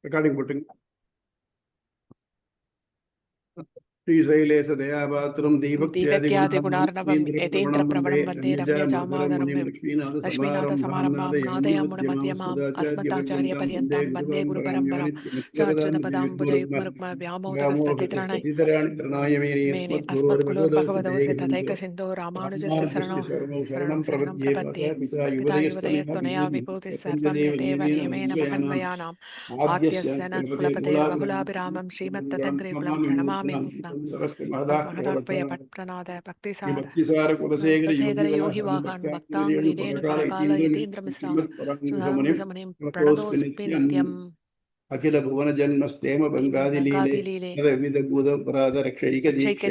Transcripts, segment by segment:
Recording போட்டுங்க. श्रीशैलेश दयापात्रं दीपक्यादिगुणार्णवं यतीन्द्रप्रवणं वन्दे रम्यजामातरं लक्ष्मीनाथसमारम्भां नादयामुनमध्यमाम् अस्मदाचार्यपर्यन्तां वन्दे गुरुपरम्परां मेने अस्मत्कुलोर्भगवतोऽस्य तथैकसिन्धो रामानुजस्य शरणं प्रपद्ये पिता युवतयस्तुनया विभूतिः सर्वं यदेव नियमेन महन्वयानाम् आद्यस्य न कुलपतेर्बहुलाभिरामं श्रीमत्तदङ्घ्रिकुलं प्रणमामि महदाह्वय पट्प्रनाद भक्तिसार कुलशेखर योहि वाहन भक्ताङ्घ्रिरेणु परकाल यतीन्द्रमिश्रां सुधाङ्गसमनिं प्रणतोऽस्मि नित्यम् अखिल भुवन जन्मस्तेम बंगादिलीले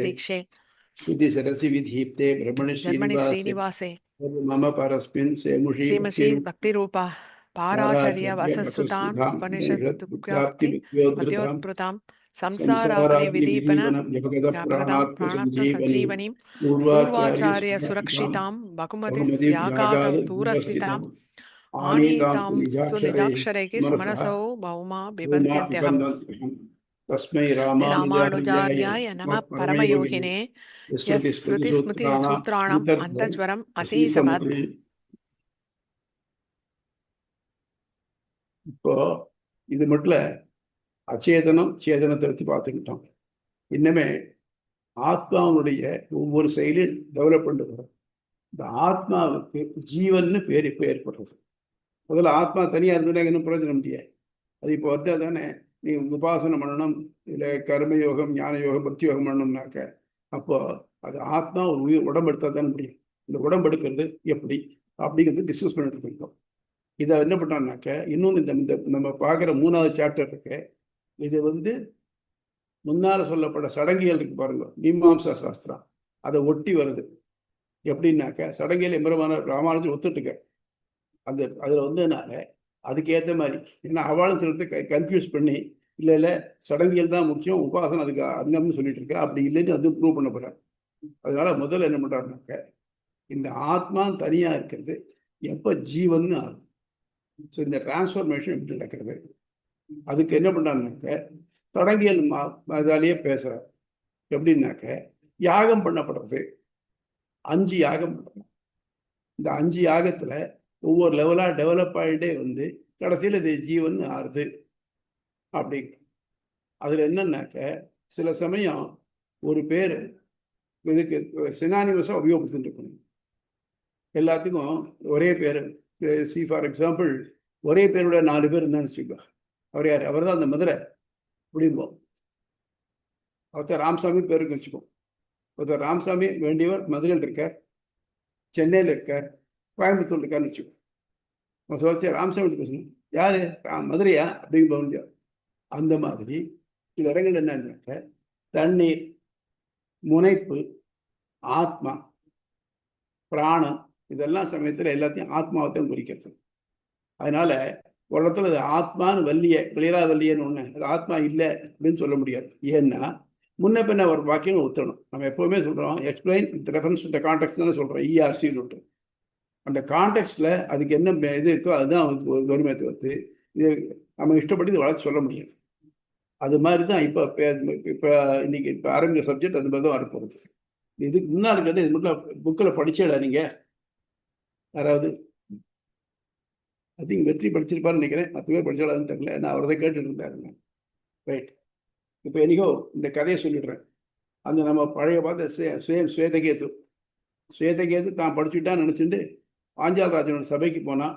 दीक्षे श्रुति सरसि विधीप्ते ब्रह्मणि श्रीनिवासे मम परस्मिन् सेमुषी भक्तिरूपा पाराचर्य वसस्सुतान् उपनिषद्दुःख्याप्तिमत्योत्पृतां संसाराग्निविदीपन प्राणसञ्जीवनीं पूर्वाचार्य सुरक्षितां बहुमतिव्याकातं दूरस्थिताम् आनीतां सुनिजाक्षरैः सुमनसो भौमा बिबन्त्यहम् तस्मै रामानुजार्याय नमः परमयोगिने यस्मृतिस्मृतिसूत्राणाम् अन्तज्वरम् असीसमत्. இப்போ இது மட்டும் அச்சேதனம் சேதனத்தை வச்சு பார்த்துக்கிட்டோம். இன்னமே ஆத்மாவுடைய ஒவ்வொரு செயலையும் டெவலப் பண்ணிட்டு வரும். இந்த ஆத்மாவுக்கு ஜீவன்னு பேர் இப்போ ஏற்படுறது. முதல்ல ஆத்மா தனியாக இருந்ததுன்னா இன்னும் பிரயோஜனம் முடியாது. அது இப்போ வந்தா தானே நீ உபாசனை பண்ணணும், இல்லை கர்மயோகம் ஞான யோகம் பக்தி யோகம் பண்ணணும்னாக்க அப்போ அது ஆத்மா ஒரு உடம்பு எடுத்தால் தானே முடியும். இந்த உடம்பு எடுக்கிறது எப்படி அப்படிங்கிறது டிஸ்கஸ் பண்ணிட்டு இருக்கோம். இதை என்ன பண்ணோம்னாக்க இன்னொன்று இந்த நம்ம பார்க்குற 3வது சாப்டர் இருக்கு. இது முன்னால் சொல்லப்பட்ட சடங்கியல் இருக்கு பாருங்க, மீமாம்சா சாஸ்திரம் அதை ஒட்டி வருது. எப்படின்னாக்க சடங்கியல் எம்பெருமான ராமானுஜர் ஒத்துட்டுக்க அதில் வந்ததுனால அதுக்கேற்ற மாதிரி, ஏன்னா அவளும் சிலத்தை கன்ஃபியூஸ் பண்ணி இல்லை சடங்கியல் தான் முக்கியம், உபாசனம் அதுக்கு அங்கம்னு சொல்லிட்டு இருக்க, அப்படி இல்லைன்னு அது ப்ரூவ் பண்ண போறாரு. அதனால முதல்ல என்ன பண்றாருனாக்க இந்த ஆத்மா தனியா இருக்கிறது எப்ப ஜீவன் ஆகுது. ஸோ இந்த டிரான்ஸ்ஃபர்மேஷன் எப்படி நடக்கிறது, அதுக்கு என்ன பண்றாருனாக்க சடங்கியல் அதாலேயே பேசுறாரு. எப்படின்னாக்க யாகம் பண்ணப்படுறது, 5 யாகம் பண்ணணும். இந்த 5 யாகத்துல ஒவ்வொரு லெவலா டெவலப் ஆகிட்டே கடைசியில் இது ஜீவன் ஆறுது அப்படிங்க. அதுல என்னன்னாக்க சில சமயம் ஒரு பேர் இதுக்கு சினானிவஸாக உபயோகப்படுத்திட்டு இருக்கணும். எல்லாத்துக்கும் ஒரே பேர், சி ஃபார் எக்ஸாம்பிள் ஒரே பேரோட 4 பேர் இருந்தான்னு வச்சுக்கோ, அவர் யார், அவர் தான் அந்த மதுரை அப்படிம்போம். ஒருத்தர் ராமசாமி பேருக்கு வச்சுக்கோம். ஒருத்தர் ராமசாமி வேண்டியவர் மதுரையில் இருக்கார், சென்னையில் இருக்கார், கோயம்புத்தூர் இருக்காருன்னு வச்சுக்கோ. சொல்லிச்சு ராமசாமி பேசணும், யாரு மதுரையா அப்படின்னு போக. அந்த மாதிரி சில இடங்கள் என்னன்னாக்க தண்ணீர், முனைப்பு, ஆத்மா, பிராணம் இதெல்லாம் சமயத்தில் எல்லாத்தையும் ஆத்மாவத்தையும் குறிக்கிறது. அதனால ஒரு இடத்துல அது ஆத்மான்னு வல்லிய கிளியரா வல்லியன்னு ஒண்ணு, அது ஆத்மா இல்லை அப்படின்னு சொல்ல முடியாது. ஏன்னா முன்ன பின்ன ஒரு வாக்கியம் ஒத்தணும். நம்ம எப்பவுமே சொல்றோம் explain with reference to the context தானே சொல்றோம், இஆர்சின்னு விட்டு. அந்த கான்டெக்ட்ல அதுக்கு என்ன இது இருக்கோ அதுதான் வறுமை தவிர்த்து இது நம்ம இஷ்டப்பட்டு இது வளர்ச்சி சொல்ல முடியாது. அது மாதிரி தான் இப்போ இன்னைக்கு இப்போ ஆரம்பிக்கிற சப்ஜெக்ட் அது மாதிரி தான் வரப்போகுது. இதுக்கு முன்னாடி இருக்கிறது இது மட்டும் புக்கில் படிச்சேடா நீங்க யாராவது? ஐ திங்க் வெற்றி படிச்சிருப்பாருன்னு நினைக்கிறேன். 10 பேர் படிச்சாலும் தெரியல, நான் அவரை தான் கேட்டுட்டு இருந்தாருங்க. ரைட், இப்போ என்னைக்கோ இந்த கதையை சொல்லிடுறேன். அந்த நம்ம பழைய பார்த்த ஸ்வேதகேது தான் படிச்சுட்டான்னு நினச்சிட்டு பாஞ்சால் ராஜனோட சபைக்கு போனான்.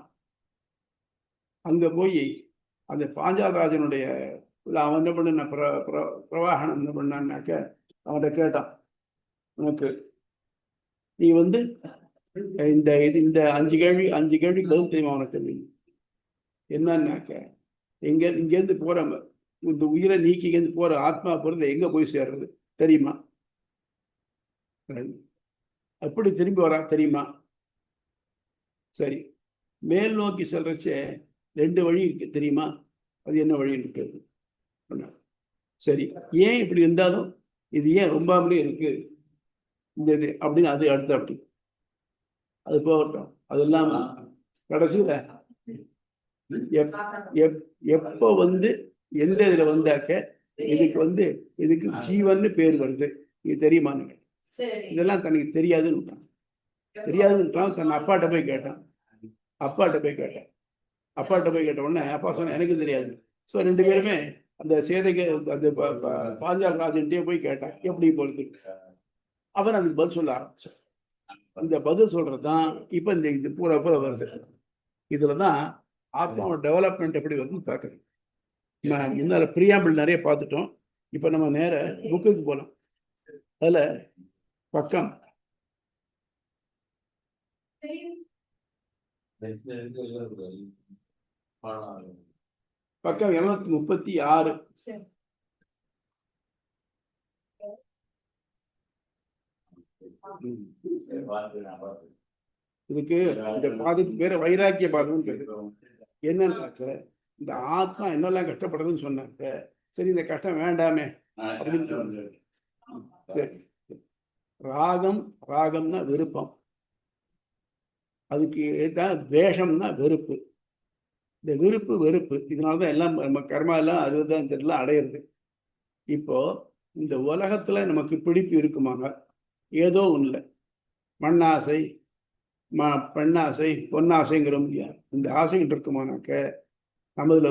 அங்கே போய் அந்த பாஞ்சால் ராஜனுடைய அவன் என்ன பண்ண பிரவாகனம் என்ன பண்ணான்னாக்க அவன்கிட்ட கேட்டான், உனக்கு நீ இந்த 5 கேள்வி பதில் தெரியுமா உனக்கு? என்னன்னாக்க இங்கேருந்து போற இந்த உயிரை நீக்கி இங்கேருந்து போற ஆத்மா போறது எங்க போய் சேர்றது தெரியுமா? எப்படி திரும்பி வரா தெரியுமா? சரி, மேல் நோக்கி செல்றச்ச 2 வழி இருக்கு தெரியுமா? அது என்ன வழி இருக்கு? சரி, ஏன் இப்படி இருந்தாலும் இது ஏன் ரொம்பாமலே இருக்கு இந்த இது அப்படின்னு அது அடுத்த அப்படி அது போகட்டும். அது இல்லாம கடைசியில எப்போ எந்த இதுல வந்தாக்க இதுக்கு இதுக்கு ஜீவன் பேர் வருது. இது தெரியுமா? இதெல்லாம் தனக்கு தெரியாதுன்னு தெரியாதுன்னு தன் அப்பாட்ட போய் கேட்டான். அப்பாட்ட போய் கேட்ட உடனே அப்பா சொன்ன எனக்கும் தெரியாது. ஸோ ரெண்டு பேருமே அந்த சேதைக்கு அந்த பாஞ்சால் ராஜன்ட்டே போய் கேட்டான் எப்படி பொறுத்து. அவர் அதுக்கு பதில் சொல்ல ஆரம்பிச்சார். அந்த பதில் சொல்றதுதான் இப்ப இந்த இது பூரா வருது. இதுலதான் ஆத்மாவோட டெவலப்மெண்ட் எப்படி வருதுன்னு பார்க்கணும். முன்னால பிரியாம்பிள் நிறைய பார்த்துட்டோம். இப்ப நம்ம நேர புக்குக்கு போலாம். அதுல பக்கம் 236. இதுக்கு இந்த பாதத்துக்கு பேரு வைராக்கிய பாதம் பேரு. என்னன்னாக்க இந்த ஆத்மா என்னெல்லாம் கஷ்டப்படுறதுன்னு சொன்னாக்க சரி இந்த கஷ்டம் வேண்டாமே அப்படின்னு. சரி, ராகம்னா விருப்பம், அதுக்கு தான் துவேஷம்னா வெறுப்பு. இந்த விருப்பு வெறுப்பு இதனாலதான் எல்லாம் நம்ம கர்மா எல்லாம் அதுதான் இதெல்லாம் அடையிறது. இப்போ இந்த உலகத்துல நமக்கு பிடிப்பு இருக்குமாங்க? ஏதோ ஒண்ணுல மண்ணாசை, பெண்ணாசை, பொன்னாசைங்கிறோம் இல்லையா? இந்த ஆசைகள் இருக்குமானாக்க நம்மதுல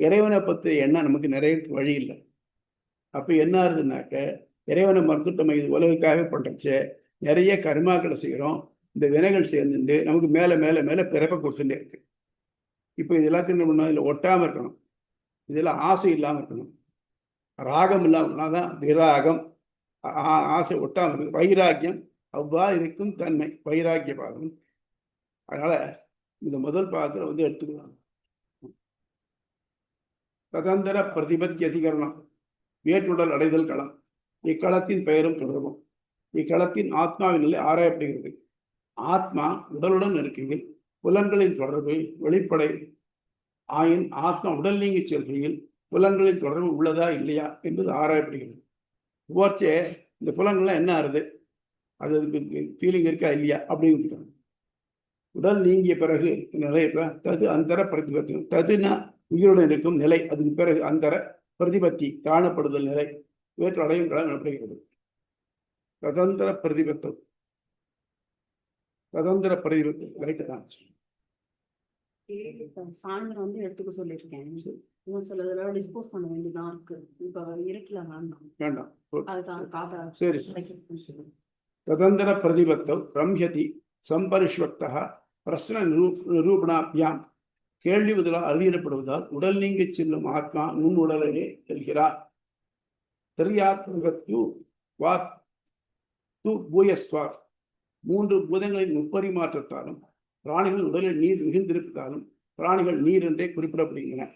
இறைவனை பற்றிய எண்ணம் நமக்கு நிறைய வழி இல்லை. அப்ப என்ன ஆகுதுனாக்க இறைவனை மறுத்துட்டு நம்ம இது உலகுக்காக பண்றச்ச நிறைய கர்மாக்களை செய்யறோம். இந்த வினைகள் சேர்ந்துட்டு நமக்கு மேல மேல மேல பிறப்ப கொடுத்துட்டே இருக்கு. இப்போ இது எல்லாத்தையும் என்ன பண்ணணும்? இதுல ஒட்டாம இருக்கணும். இதெல்லாம் ஆசை இல்லாம இருக்கணும். ராகம் இல்லாம தான் விராகம். ஆசை ஒட்டாம இருக்கு. வைராக்கியம் அவ்வா இருக்கும் தன்மை வைராக்கிய பாதம். அதனால இந்த முதல் பாதத்துல எடுத்துக்கலாம். சுதந்திர பிரதிபத்தி அதிகரணம், வேற்றுடல் அடைதல் களம். இக்களத்தின் பெயரும் தொடர்பும். இக்களத்தின் ஆத்மாவின் நிலை ஆராயப்படுகிறது. ஆத்மா உடலுடன் இருக்கையில் புலன்களின் தொடர்பு வெளிப்படை ஆயின் ஆத்மா உடல் நீங்கி செல்கையில் புலன்களின் தொடர்பு உள்ளதா இல்லையா என்பது ஆராயப்படுகிறது. போர்ச்சே இந்த புலன்கள்லாம் என்ன ஆறுது, அது ஃபீலிங் இருக்கா இல்லையா அப்படின்னு. உடல் நீங்கிய பிறகு நிலை தது அந்தர பிரதிபத்தி. ததுனா உயிருடன் இருக்கும் நிலை, அதுக்கு பிறகு அந்தர பிரதிபத்தி காணப்படுதல் நிலை வேற்று அடையும் நடைபெறுகிறது. சுதந்திர பிரதிபத்தம், சுதந்திர பிரதிபத்தம் ரைட்டு தான். சாயந்தரம் எடுத்துக்க சொல்லியிருக்கேன். இன்னும் சிலதெல்லாம் டிஸ்போஸ் பண்ண வேண்டியதான் இருக்கு. இப்ப இருக்கல வேண்டாம். அதுதான் காதா. சரி. சுதந்திர பிரதிபத்தம் பிரம்யதி சம்பரிஷ்வக்தா பிரஸ்ன நிரூபணாபியாம். கேள்வி பதிலாக அறியிடப்படுவதால் உடல் நீங்கி செல்லும் ஆத்மா நுண் உடலையே செல்கிறார். மூன்று பூதங்களின் முப்பரிமாற்றத்தாலும் பிராணிகள் உடலில் நீர் மிகுந்திருப்பதாலும் பிராணிகள் நீர் என்றே குறிப்பிடப்படுகின்றன.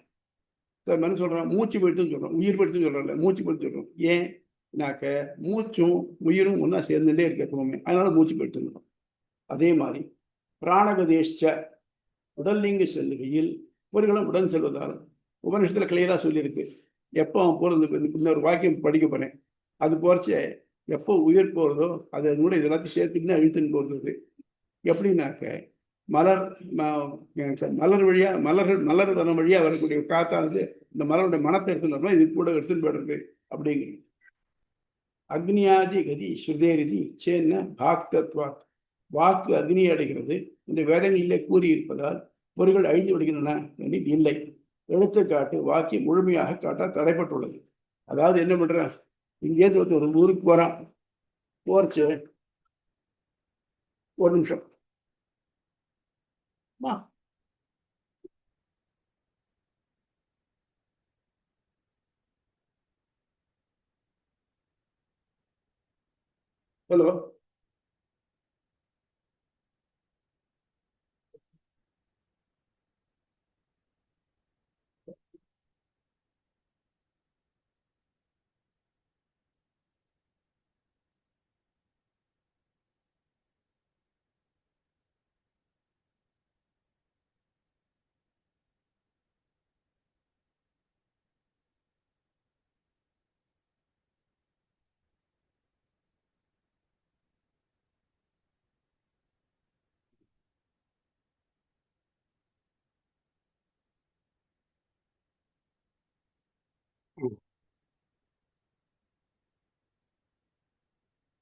என்ன சொல்றோம்? மூச்சு போயிட்டுன்னு சொல்றோம், உயிர் போயிட்டுன்னு சொல்றோம்ல, மூச்சு போயிட்டு சொல்றோம். ஏன்னாக்க மூச்சும் உயிரும் ஒன்னா சேர்ந்துட்டே இருக்க எப்பவுமே, அதனால மூச்சு போயிட்டு. அதே மாதிரி பிராணகதேஷ்ச உடல் நீங்கி செல்லுகையில் பொறிகளும் உடன் செல்வதாலும் உபநிஷத்துல கிளியரா சொல்லியிருக்கு. எப்போ அவன் போறது, இன்னொரு வாக்கியம் படிக்க போறேன், அது போறச்ச எப்போ உயிர் போறதோ அதை கூட இதெல்லாத்தையும் சேர்த்துன்னு இழுத்துன்னு போறது. எப்படின்னாக்க மலர் வழியா மலர் தனம் வழியா வரக்கூடிய காத்தானது இந்த மலருடைய மனத்தை எடுத்துன்னு இது கூட எடுத்துன்னு போயிடுறது அப்படிங்கிறது. அக்னியாதி கதி ஸ்ருதேரிதி சேன்ன பாக்தத்வாத். வாக்கு அக்னியை அடைகிறது இந்த வேதங்களிலே கூறியிருப்பதால் பொருள்கள் அழிந்து விடுகின்றன எனில் இல்லை. எடுத்துக்காட்டு வாக்கி முழுமையாக காட்ட தடைப்பட்டுள்ளது. அதாவது என்ன பண்ற, இங்கேருந்து ஒரு ஊருக்கு போறான், போர்ச்சு ஒரு நிமிஷம் ஹலோ.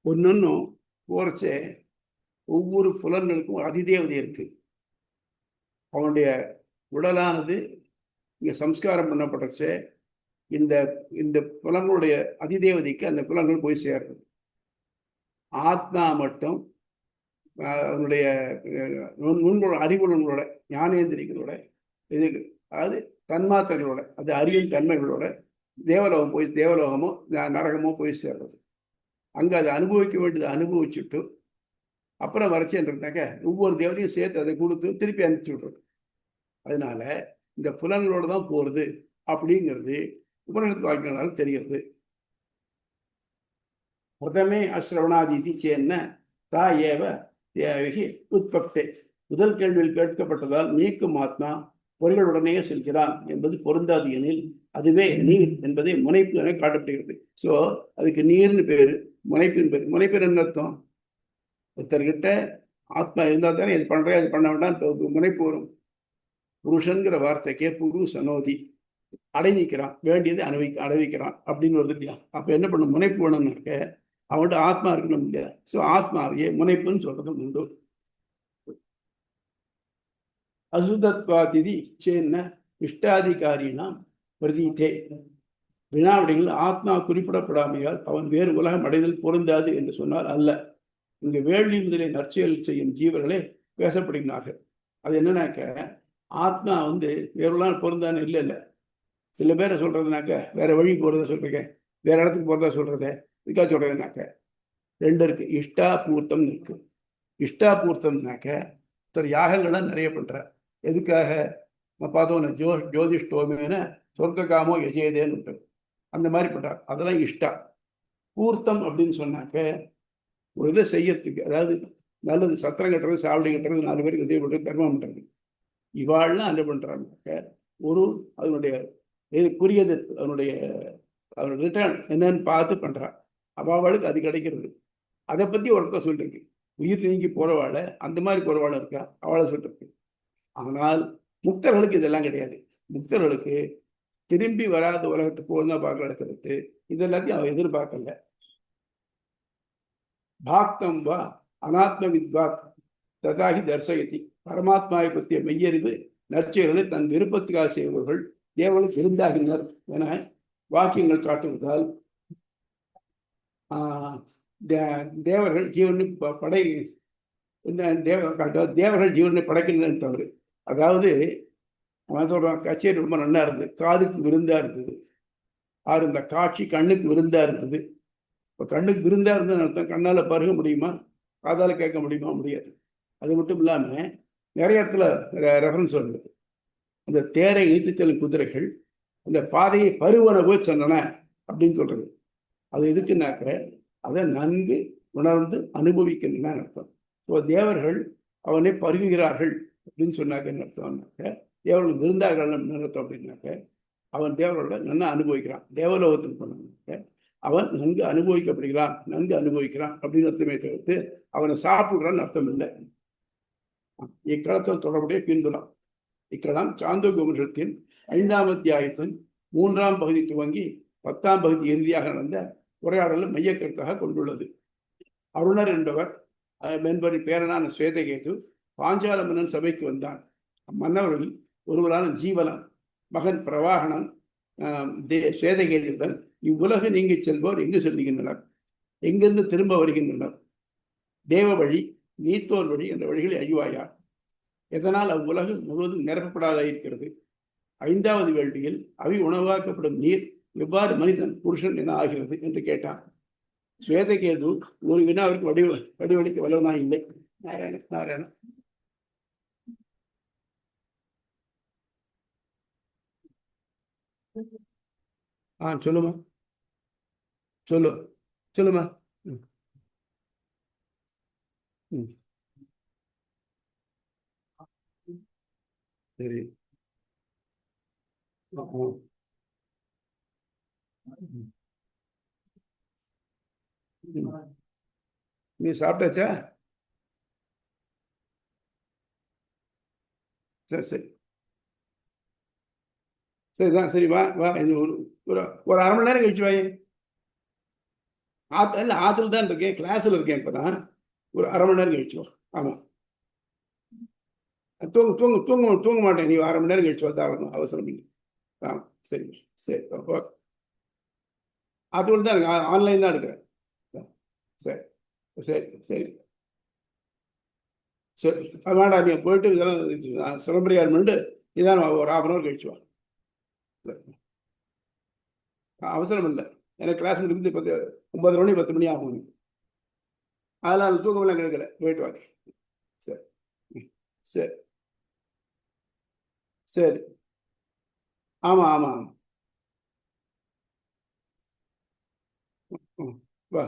ஒன்னொன்னும் போறச்சே ஒவ்வொரு புலன்களுக்கும் அதிதேவதை இருக்கு. அவனுடைய உடலானது இங்க சம்ஸ்காரம் பண்ணப்பட்டச்சே இந்த இந்த புலன்களுடைய அதிதேவதைக்கு அந்த புலன்கள் போய் சேர்றது. ஆத்மா மட்டும் அதனுடைய அறிவுகளோட ஞானேந்திரிகளோட இது, அதாவது தன்மாத்திரைகளோட, அது அறிவின் தன்மைகளோட தேவலோகம் போய், தேவலோகமோ நரகமோ போய் சேர்றது. அங்கே அதை அனுபவிக்க வேண்டியதை அனுபவிச்சுட்டு அப்புறம் வரைச்சேன்றதுனாக்க ஒவ்வொரு தேவதையும் சேர்த்து அதை கொடுத்து திருப்பி அனுப்பிச்சு விடுறது. அதனால இந்த புலன்களோடு தான் போகிறது அப்படிங்கிறது உபநிஷத்து வாக்கியங்களால் தெரிகிறது. முதமே அஸ்ரவணாதீதி சேன்ன தா ஏவ தேவகி உற்பத்தே. முதல் கேள்வியில் கேட்கப்பட்டதால் நீக்கும் ஆத்மா பொறிகளுடனே செல்கிறான் என்பது பொருந்தாது எனில் அதுவே நீர் என்பதை முனைப்பு என காட்டப்படுகிறது. ஸோ அதுக்கு நீர்னு பேரு, முனைப்பின் பேர். முனைப்பின் என்ன அர்த்தம்? ஒருத்தர்கிட்ட ஆத்மா இருந்தால் தானே இது பண்றேன் அது பண்ண வேண்டாம் முனைப்பு வரும். புருஷன்கிற வார்த்தைக்கே புரு சனோதி, அடைவிக்கிறான், வேண்டியதை அடைவிக்கிறான் அப்படின்னு வருது இல்லையா? அப்ப என்ன பண்ணும்? முனைப்பு வேணும்னாக்க அவன்கிட்ட ஆத்மா இருக்கணும் இல்லையா? ஸோ ஆத்மாவையே முனைப்புன்னு சொல்றது உண்டு. அசுதத்வாதிதி சேன்ன இஷ்டாதிகாரினாம் பிரதீதே. வினாவிடையில் ஆத்மா குறிப்பிடப்படாமையால் அவன் வேறு உலகம் அடைதல் பொருந்தாது என்று சொன்னால் அல்ல. இங்கு வேள்வி முதலை நற்செயல் செய்யும் ஜீவர்களே பேசப்படுகிறார்கள். அது என்னன்னாக்க ஆத்மா வேறு உலகம் பொருந்தான்னு இல்லை இல்லை. சில பேரை சொல்றதுனாக்க வேற வழி போறத சொல்றீங்க, வேற இடத்துக்கு போறதா சொல்றத இதுக்காக சொல்றதுனாக்க ரெண்டு இருக்கு. இஷ்டா பூர்த்தம் இருக்கு. இஷ்டா பூர்த்தம்னாக்க ஒருத்தர் யாகங்கள்லாம் நிறைய பண்ற. எதுக்காக பார்த்தோம்? ஜோதிஷ்டோமேன சொர்க்க காமோ எஜேதேன்னு விட்டு அந்த மாதிரி பண்றார். அதெல்லாம் இஷ்டா. பூர்த்தம் அப்படின்னு சொன்னாக்க ஒரு இதை செய்யறதுக்கு, அதாவது நல்லது, சத்திரம் கட்டுறது, சாவடி கட்டுறது, 4 பேருக்கு உதவி பண்ணுறது, தர்மம் பண்றது, இவாள்லாம் என்ன பண்றாங்கனாக்க ஒரு அதனுடைய இதுக்குரியது, அதனுடைய ரிட்டர்ன் என்னன்னு பார்த்து பண்றான். அவளுக்கு அது கிடைக்கிறது. அதை பத்தி ஒருத்தர் சொல்லிருக்கு. உயிர் நீங்கி போறவாழ அந்த மாதிரி போறவாழ இருக்கா, அவளை சொல்லிருக்கு. ஆனால் முக்தர்களுக்கு இதெல்லாம் கிடையாது. முக்தர்களுக்கு திரும்பி வராத உலகத்துக்கு போதான் பார்க்கறத தவிர்த்து இதெல்லாத்தையும் அவன் எதிர்பார்க்கல. பாக்தம் வா அனாத்ம வித்வாத் ததாகி தர்சயதி. பரமாத்மாவை பற்றிய மெய்யறிவு நற்செயல்களை தன் விருப்பத்துக்காக செய்பவர்கள் தேவர்களுக்கு விருந்தாகினர் என வாக்கியங்கள் காட்டுவதால் தேவர்கள் ஜீவனை தேவர்கள் ஜீவனை படைக்கின்றன தவறு. அதாவது அவன் சொல்றான், கச்சேரி ரொம்ப நல்லா இருந்தது, காதுக்கு விருந்தா இருந்தது. இந்த காட்சி கண்ணுக்கு விருந்தா இருந்தது. இப்போ கண்ணுக்கு விருந்தா இருந்ததுன்னு அர்த்தம் கண்ணால பருக முடியுமா, காதால கேட்க முடியுமா? முடியாது. அது மட்டும் இல்லாம நிறைய இடத்துல ரெஃபரன்ஸ் வருது. அந்த தேரை இழுத்து செல்லும் குதிரைகள் அந்த பாதையை பருவன போய் சொன்னன அப்படின்னு சொல்றது. அது எதுக்குன்னாக்க அதை நன்கு உணர்ந்து அனுபவிக்கின்றன அர்த்தம். ஸோ தேவர்கள் அவனை பருகுகிறார்கள் அப்படின்னு சொன்னாக்க என்ன அர்த்தம்னாக்க தேவர்கள் விருந்தார்கள் அர்த்தம். அப்படின்னாக்க அவன் தேவர்களோட நன்னா அனுபவிக்கிறான். தேவலோகத்துக்கு போனாக்க அவன் நன்கு அனுபவிக்கப்படுகிறான், நன்கு அனுபவிக்கிறான் அப்படின்னு அர்த்தமே தவிர்த்து அவனை சாப்பிடுறான்னு அர்த்தம் இல்லை. இக்களத்தில் தொடர்புடைய பின்புலம். இக்களம் சாந்தோக்கிய உபனிஷத்தின் 5ஆம் அத்தியாயத்தின் 3ஆம் பகுதி துவங்கி 10ஆம் பகுதி இறுதியாக நடந்த உரையாடலை மையக்கருத்தாக கொண்டுள்ளது. அருணர் என்பவரின் பேரனான ஸ்வேதகேது பாஞ்சால மன்னன் சபைக்கு வந்தான். மன்னவர்களில் ஒருவரான ஜீவலன் மகன் பிரவாகணன் ஸ்வேதகேதுடன் இவ்வுலகு நீங்கி செல்வோர் எங்கு செல்கின்றனர், எங்கிருந்து திரும்ப வருகின்றனர், தேவ வழி நீத்தோர் வழி என்ற வழிகளை அறிவாயார், எதனால் அவ்வுலகு முழுவதும் நிரப்பப்படாத இருக்கிறது. 5வது வேள்வியில் அவி உணவாக்கப்படும் நீர் எவ்வாறு மனிதன் புருஷன் என ஆகிறது என்று கேட்டான். ஸ்வேதகேது ஒரு வினாவிற்கு வடிவளிக்க வல்லவனா இல்லை. நாராயண நாராயண. சொல்லுமா, சொல்லுமா. சரி. நீ சாப்பிட்டாச்சா? சரி சரி சரிதான். சரி வா வா, இது ஒரு 1/2 மணி நேரம் கழிச்சு வாயே. ஆற்றுல தான் இருக்கேன், கிளாஸில் இருக்கேன் இப்போ தான். ஒரு அரை மணி நேரம் கழிச்சு வா. ஆமாம், தூங்க மாட்டேன். நீ அரை மணி நேரம் கழிச்சு வந்தாகணும், அவசரம் இல்லை. ஆ சரி சரி, ஓகே. ஆற்றுல தான் இருக்கேன், ஆன்லைன் தான் இருக்கிறேன். சரி சரி சரி சரி, வேண்டாம், நீ போயிட்டு இதெல்லாம் சிலம்பரியார் பண்ணிட்டு இதான் ஒரு ஹாஃப் அன் ஹவர் கழிச்சு வா. அவசரம் இல்லை, எனக்கு கிளாஸ் முடிக்கிறது 9:30 மணி 10 மணி ஆகும். அதனால் தூக்கமெல்லாம் கிடைக்கல, போயிட்டு வாங்க. சரி சரி சரி, ஆமாம் ஆமாம், ம் வா.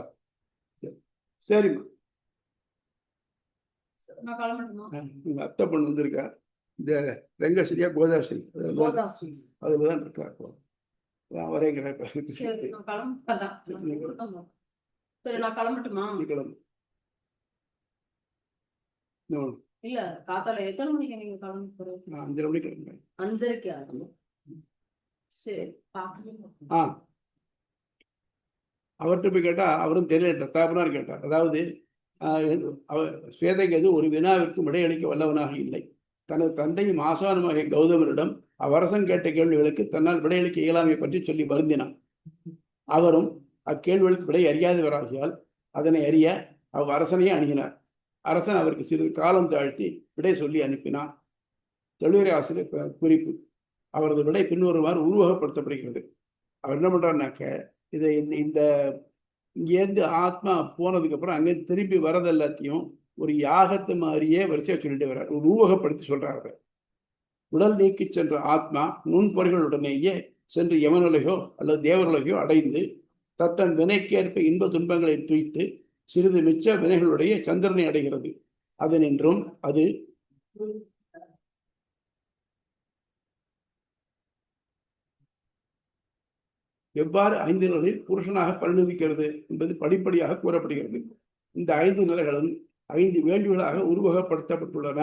சரி சரிம்மா. நான் கிளம்பட்டுமா? உங்கள் அத்தை பொண்ணு வந்திருக்கா, இந்த ரெங்கஸ்ரீயா கோதாஸ்ரீ அதில் தான் இருக்கா. வரேங்க. சரி, நான் கிளம்புறேன். சரி, நான் கிளம்பட்டுமா? கிளம்பு. இல்ல, காத்தால எத்தனை மணிக்கு நீங்க கிளம்பி போறீங்க? 5:30 மணிக்கு கிளம்புறேன். 5:30க்கு? சரி, ஆ அவர்கிட்ட போய் கேட்டால் அவரும் தெரியல, தாப்பனார் கேட்டார். அதாவது ஸ்வேதகேது ஒரு வினாவிற்கு விடையளிக்க வல்லவனாக இல்லை. தனது தந்தையும் ஆசானுமாகிய கௌதமரிடம் அவ்வரசன் கேட்ட கேள்விகளுக்கு தன்னால் விடையளிக்க இயலாமை பற்றி சொல்லி வருந்தினான். அவரும் அக்கேள்விகளுக்கு விடை அறியாதவராகியால் அதனை அறிய அவ்வரசனையே அணுகினார். அரசன் அவருக்கு சிறிது காலம் தாழ்த்தி விடை சொல்லி அனுப்பினான். தெளிவுரை ஆசிரியர் குறிப்பு: அவரது விடை பின்வருமாறு உருவகப்படுத்தப்படுகிறது. அவர் என்ன பண்றாருனாக்க, இதை இந்த இங்கேருந்து ஆத்மா போனதுக்கு அப்புறம் அங்கேருந்து திரும்பி வரது எல்லாத்தையும் ஒரு யாகத்து மாதிரியே வரிசையா சொல்லிட்டு வர்றார், ஒரு உருவகப்படுத்தி சொல்றாரு. உடல் நீக்கி சென்ற ஆத்மா நுண்பொறிகளுடனேயே சென்று யமனுலகோ அல்லது தேவருலகையோ அடைந்து தத்தன் வினைக்கேற்ப இன்ப துன்பங்களை துய்த்து சிறிது மிச்ச வினைகளுடைய சந்திரனை அடைகிறது. அதனின்றும் அது எவ்வாறு 5 நிலைகளில் புருஷனாக பரிணமிக்கிறது என்பது படிப்படியாக கூறப்படுகிறது. இந்த 5 நிலைகளும் 5 வேள்விகளாக உருவகப்படுத்தப்பட்டுள்ளன.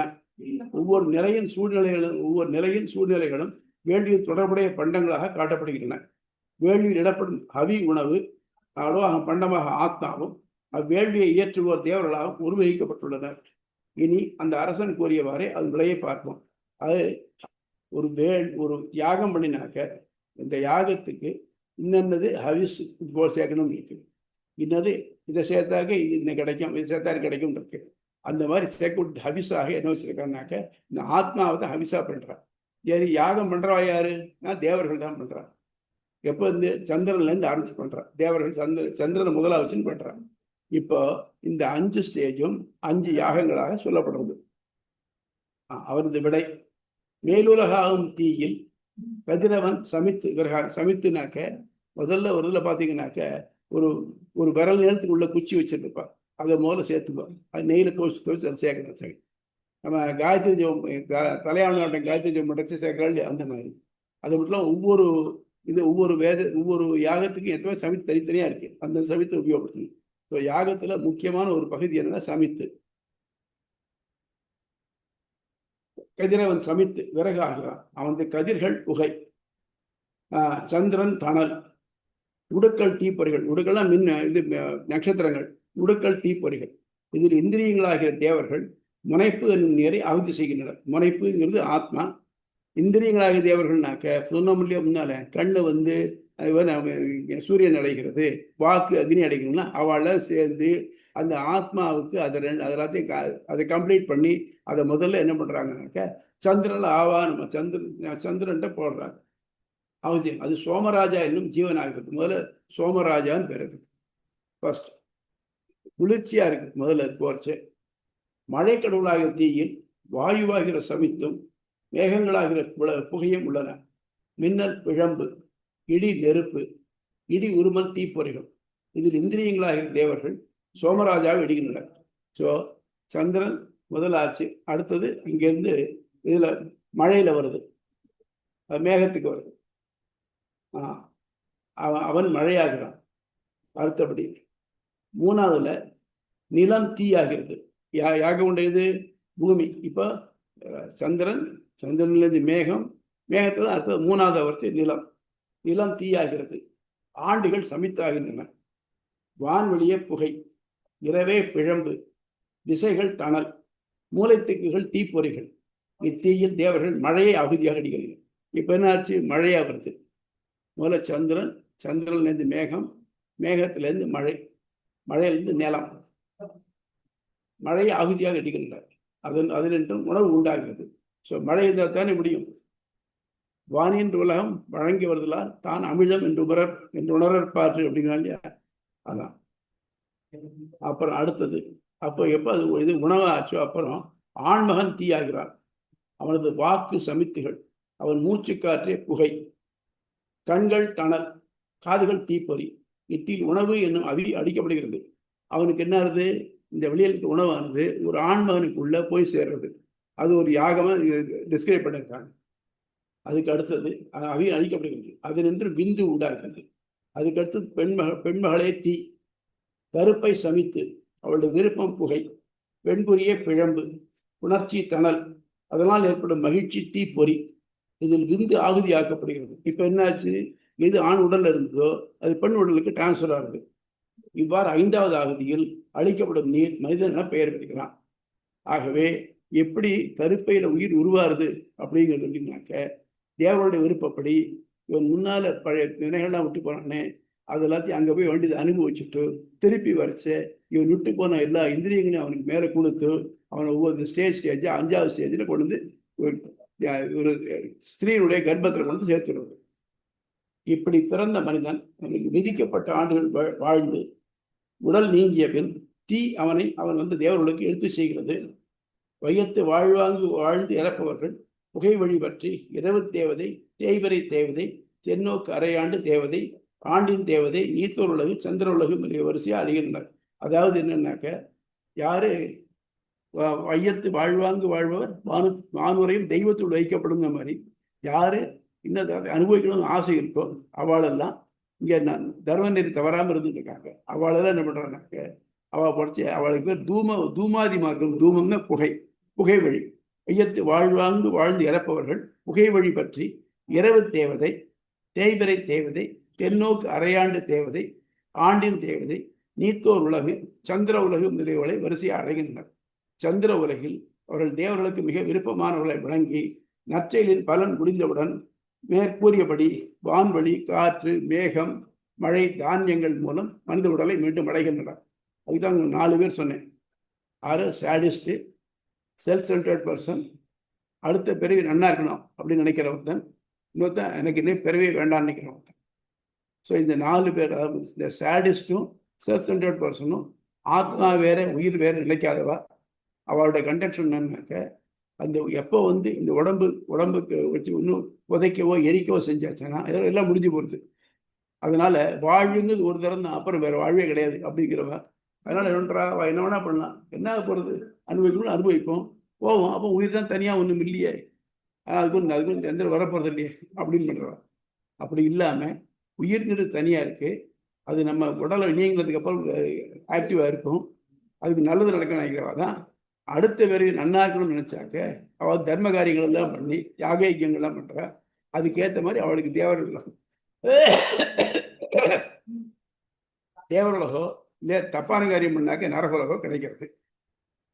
ஒவ்வொரு நிலையின் சூழ்நிலைகளும் வேள்வியில் தொடர்புடைய பண்டங்களாக காட்டப்படுகின்றன. வேள்வியில் இடப்படும் ஹவி உணவு பண்டமாக ஆத்மாவும் அவ்வேள்வியை இயற்றுவோர் தேவர்களாகவும் உருவகிக்கப்பட்டுள்ளனர். இனி அந்த அரசன் கூறியவாறே அது விலையை பார்ப்போம். அது ஒரு யாகம் பண்ணினாக்க இந்த யாகத்துக்கு இன்னது ஹவிஸ் போல் சேர்க்கணும்னு இருக்கு, இன்னது இதை சேர்த்தாக்க இது இன்னும் கிடைக்கும், இது சேர்த்தா கிடைக்கும் இருக்கு. அந்த மாதிரி சேர்க்க ஹவிஸாக என்ன வச்சிருக்காருனாக்க இந்த ஆத்மாவை தான் ஹவிஸா பண்றான். யாகம் பண்றவா யாரு? தேவர்கள் தான் பண்றான். எப்போ இருந்து சந்திரன்ல இருந்து ஆரம்பிச்சு பண்றான். தேவர்கள் சந்திரனை முதலா வச்சுன்னு பண்றான். இப்போ இந்த 5 ஸ்டேஜும் 5 யாகங்களாக சொல்லப்படுறது. அவரது விடை: மேலுலகாகும் தீயில் கதிரவன் சமித்துனாக்க முதல்ல ஒரு இதில் பார்த்தீங்கன்னாக்க ஒரு விரல் நேரத்துக்கு உள்ள குச்சி வச்சிருப்பான், அதை முதல்ல சேர்த்துப்போம். அது நெய்யில் தோச்சு அதை சேர்க்கணும். சரி, நம்ம காயத்ரி ஜெபம் தலையாண நாட்டம் காயத்ரி ஜெபம் படைச்சு சேர்க்கிறாள், அந்த மாதிரி. அது மட்டும் ஒவ்வொரு யாகத்துக்கும் எத்தனை சமித்து தனித்தனியா இருக்கு, அந்த சமித்தை உபயோகப்படுத்தணும். ஸோ யாகத்துல முக்கியமான ஒரு பகுதி என்னன்னா சமித்து. கதிரவன் சமித்து விறகு ஆகிறான், அவன் கதிர்கள் புகை, சந்திரன் தணல், உடுக்கள் தீப்பொறிகள், உடுக்கள்லாம் நட்சத்திரங்கள், உடுக்கள் தீப்பொறிகள். இதில் இந்திரியங்களாகிய தேவர்கள் முனைப்பு என்னும் நீரை ஆகுதி செய்கின்றனர். முனைப்புங்கிறது ஆத்மா. இந்திரியங்களாகிய தேவர்கள்னாக்க சொன்ன முடியும் முன்னால கண்ணு சூரியன் அடைகிறது, வாக்கு அக்னி அடைக்கணும்னா அவளெல்லாம் சேர்ந்து அந்த ஆத்மாவுக்கு எல்லாத்தையும் அதை கம்ப்ளீட் பண்ணி அதை முதல்ல என்ன பண்றாங்கனாக்க சந்திரன் ஆவானம் சந்திரன்ட்ட போடுறாங்க அவசியம். அது சோமராஜா என்னும் ஜீவனாகிறது. முதல்ல சோமராஜான்னு பேர். அதுக்கு ஃபர்ஸ்ட் குளிர்ச்சியா இருக்கு முதல்ல அது போர்ச்சு. மழை கடவுளாகிற தீயில் வாயுவாகிற சமித்தும் மேகங்களாகிற புகையும் உள்ளன. மின்னல் பிழம்பு, இடி நெருப்பு, இடி உருமல் தீப்பொறிகள். இதில் இந்திரியங்களாகிற தேவர்கள் சோமராஜாவை இடுகின்றனர். ஸோ சந்திரன் முதலாச்சு, அடுத்தது இங்கேருந்து இதுல மழையில வருது, மேகத்துக்கு வருது, அவன் மழையாகிறான். அடுத்தபடி மூணாவதுல நிலம் தீயாகிறது. யாக உடையது பூமி. இப்போ சந்திரன்லேருந்து மேகத்துல அடுத்தது மூணாவது வரிசை நிலம் தீயாகிறது. ஆண்டுகள் சமித்தாகின்றன. வான்வெளியே புகை, இரவே பிழம்பு, திசைகள் தணல், மூளைத்திக்குகள் தீப்பொறிகள். இத்தீயில் தேவர்கள் மழையை அகுதியாக அடிக்கிறார்கள். இப்ப என்னாச்சு? மழையா வருது. முதல்ல சந்திரன், சந்திரன்லேருந்து மேகம், மேகத்திலேருந்து மழை, மழையிலிருந்து நிலம். மழையை அகுதியாக அடிக்கின்றார். அதினின்றும் உணவு உண்டாகிறது. ஸோ மழை இருந்தால் தானே முடியும். வானின்று உலகம் வழங்கி வருதலால் தான் அமிழ்தம் என்று உணரற்பாற்று அப்படிங்கிறா இல்லையா? அதான். அப்புறம் அடுத்தது, அப்போ எப்போ அது இது உணவாச்சோ அப்புறம் ஆண்மகன் தீயாகிறான். அவனது வாக்கு சமித்துகள், அவன் மூச்சு காற்றே புகை, கண்கள் தணல், காதுகள் தீப்பொறி. இத்தீயில் உணவு என்னும் அவி அடிக்கப்படுகிறது. அவனுக்கு என்ன ஆகுது? இந்த வெளியில் உணவானது ஒரு ஆண்மகனுக்குள்ள போய் சேர்றது. அது ஒரு யாகமா டிஸ்கிரைப் பண்ணியிருக்காங்க. அதுக்கு அடுத்தது அவி அழிக்கப்படுகிறது. அது நின்று விந்து உண்டாகிறது. அதுக்கு அடுத்தது பெண்மகளே தீ, கருப்பை சமித்து, அவளுடைய விருப்பம் புகை, வெண்புரியே பிழம்பு, உணர்ச்சி தணல், அதனால் ஏற்படும் மகிழ்ச்சி தீப்பொறி. இதில் விந்து ஆகுதியாக்கப்படுகிறது. இப்ப என்னாச்சு? எது ஆண் உடல்ல இருந்ததோ அது பெண் உடலுக்கு டிரான்ஸ்பர் ஆகுது. இவ்வாறு 5வது ஆகுதியில் அழிக்கப்படும் நீர் மனிதன் என பெயர் பெறுகிறான். ஆகவே எப்படி கருப்பையில உயிர் உருவாருது அப்படிங்கிறது அப்படின்னாக்க, தேவனுடைய விருப்பப்படி இவன் முன்னால பழைய நினைகள்லாம் விட்டு போனானே, அது எல்லாத்தையும் அங்கே போய் வேண்டியதை அனுபவிச்சுட்டு திருப்பி வரைச்ச இவன் விட்டு போன எல்லா இந்திரியங்களையும் அவனுக்கு மேலே கொடுத்து அவனை ஒவ்வொரு ஸ்டேஜ் 5வது ஸ்டேஜில் கொண்டு வந்து ஒரு ஸ்திரீனுடைய கர்ப்பத்தில் கொண்டு சேர்த்துடுறது. இப்படி பிறந்த மனிதன் விதிக்கப்பட்ட ஆண்டுகள் வாழ்ந்து உடல் நீங்கிய பின் தீ அவன் வந்து தேவர்களுக்கு எடுத்து செய்கிறது. வையத்து வாழ்ந்து இறப்பவர்கள் புகை வழி பற்றி இரவு தேவதை, தேய்வரை தேவதை, தென்னோக்கு அரையாண்டு தேவதை, ஆண்டின் தேவதை, நீத்தோர் உலகு, சந்திர உலகு முதலிய வரிசையா அறிகின்றனர். அதாவது என்னன்னாக்க, யாரு வையத்து வாழ்பவர் வானுரையும் தெய்வத்துள் வைக்கப்படும் மாதிரி யாரு இன்னும் அனுபவிக்கணும்னு ஆசை இருக்கோ அவளெல்லாம் இங்கே தர்ம நெறி தவறாமல் இருந்துட்டு இருக்காங்க. அவளெல்லாம் என்ன பண்றாங்கனாக்க, அவள் படிச்சு அவளுக்கு பேர் தூமாதி மார்க்கம். தூமம்னா புகை வழி. ஐயத்து வாழ்ந்து இறப்பவர்கள் புகை வழி பற்றி இரவு தேவதை, தேய்பிரை தேவதை, தென்னோக்கு அரையாண்டு தேவதை, ஆண்டின் தேவதை, நீத்தோர் உலகு, சந்திர உலகு முதலியவர்களை வரிசையாக அடைகின்றனர். சந்திர உலகில் அவர்கள் தேவர்களுக்கு மிக விருப்பமானவர்களை வழங்கி நற்செயலின் பலன் முடிந்தவுடன் மேற்கூறியபடி வான்வழி, காற்று, மேகம், மழை, தானியங்கள் மூலம் மனித உடலை மீண்டும் அடைகின்றனர். அதுதான் 4 பேர் சொன்னேன். ஆறு சாடிஸ்ட், செல்ஃப் சென்டர்ட் பர்சன், அடுத்த பிறவி நன்னா இருக்கணும் அப்படின்னு நினைக்கிற ஒருத்தன், இன்னொருத்தன் எனக்கு இன்னும் பிறவி வேண்டாம்னு நினைக்கிற ஒருத்தன். ஸோ இந்த 4 பேர், அதாவது இந்த சாடிஸ்டும் செல்ஃப் சென்டர்ட் பர்சனும் ஆத்மா வேற உயிர் வேற நினைக்காதவா. அவளுடைய கண்டென்ஷன் என்னன்னாக்க, அந்த எப்போ வந்து இந்த உடம்புக்கு வச்சு இன்னும் புதைக்கவோ எரிக்கவோ செஞ்சாச்சுன்னா எல்லாம் முடிஞ்சு போகிறது. அதனால வாழ்வுங்கிறது ஒரு தரம் தான், அப்புறம் வேற வாழ்வே கிடையாது அப்படிங்கிறவா. அதனால என்ன வேணா பண்ணலாம், என்ன போகிறது, அனுபவிக்கணும், அனுபவிப்போம், போவோம். அப்போ உயிர் தான் தனியாக ஒன்றும் இல்லையே, ஆனால் அதுக்கும் எந்த வரப்போகிறது இல்லையே அப்படின்னு பண்ணுறவா. அப்படி இல்லாமல் உயிர்ங்கிறது தனியாக இருக்குது. அது நம்ம உடலை நீங்கிறதுக்கு அப்புறம் ஆக்டிவாக இருக்கும். அதுக்கு நல்லது நடக்கணும்னு நினைக்கிறவா தான் அடுத்த பிறகு நன்னா இருக்கணும்னு நினைச்சாக்க அவள் தர்ம காரியங்கள் எல்லாம் பண்ணி யாக யஜ்யங்கள்லாம் பண்றா. அதுக்கேற்ற மாதிரி அவளுக்கு தேவருலகோ இல்லை தப்பான காரியம் பண்ணாக்க நரகுலகோ கிடைக்கிறது.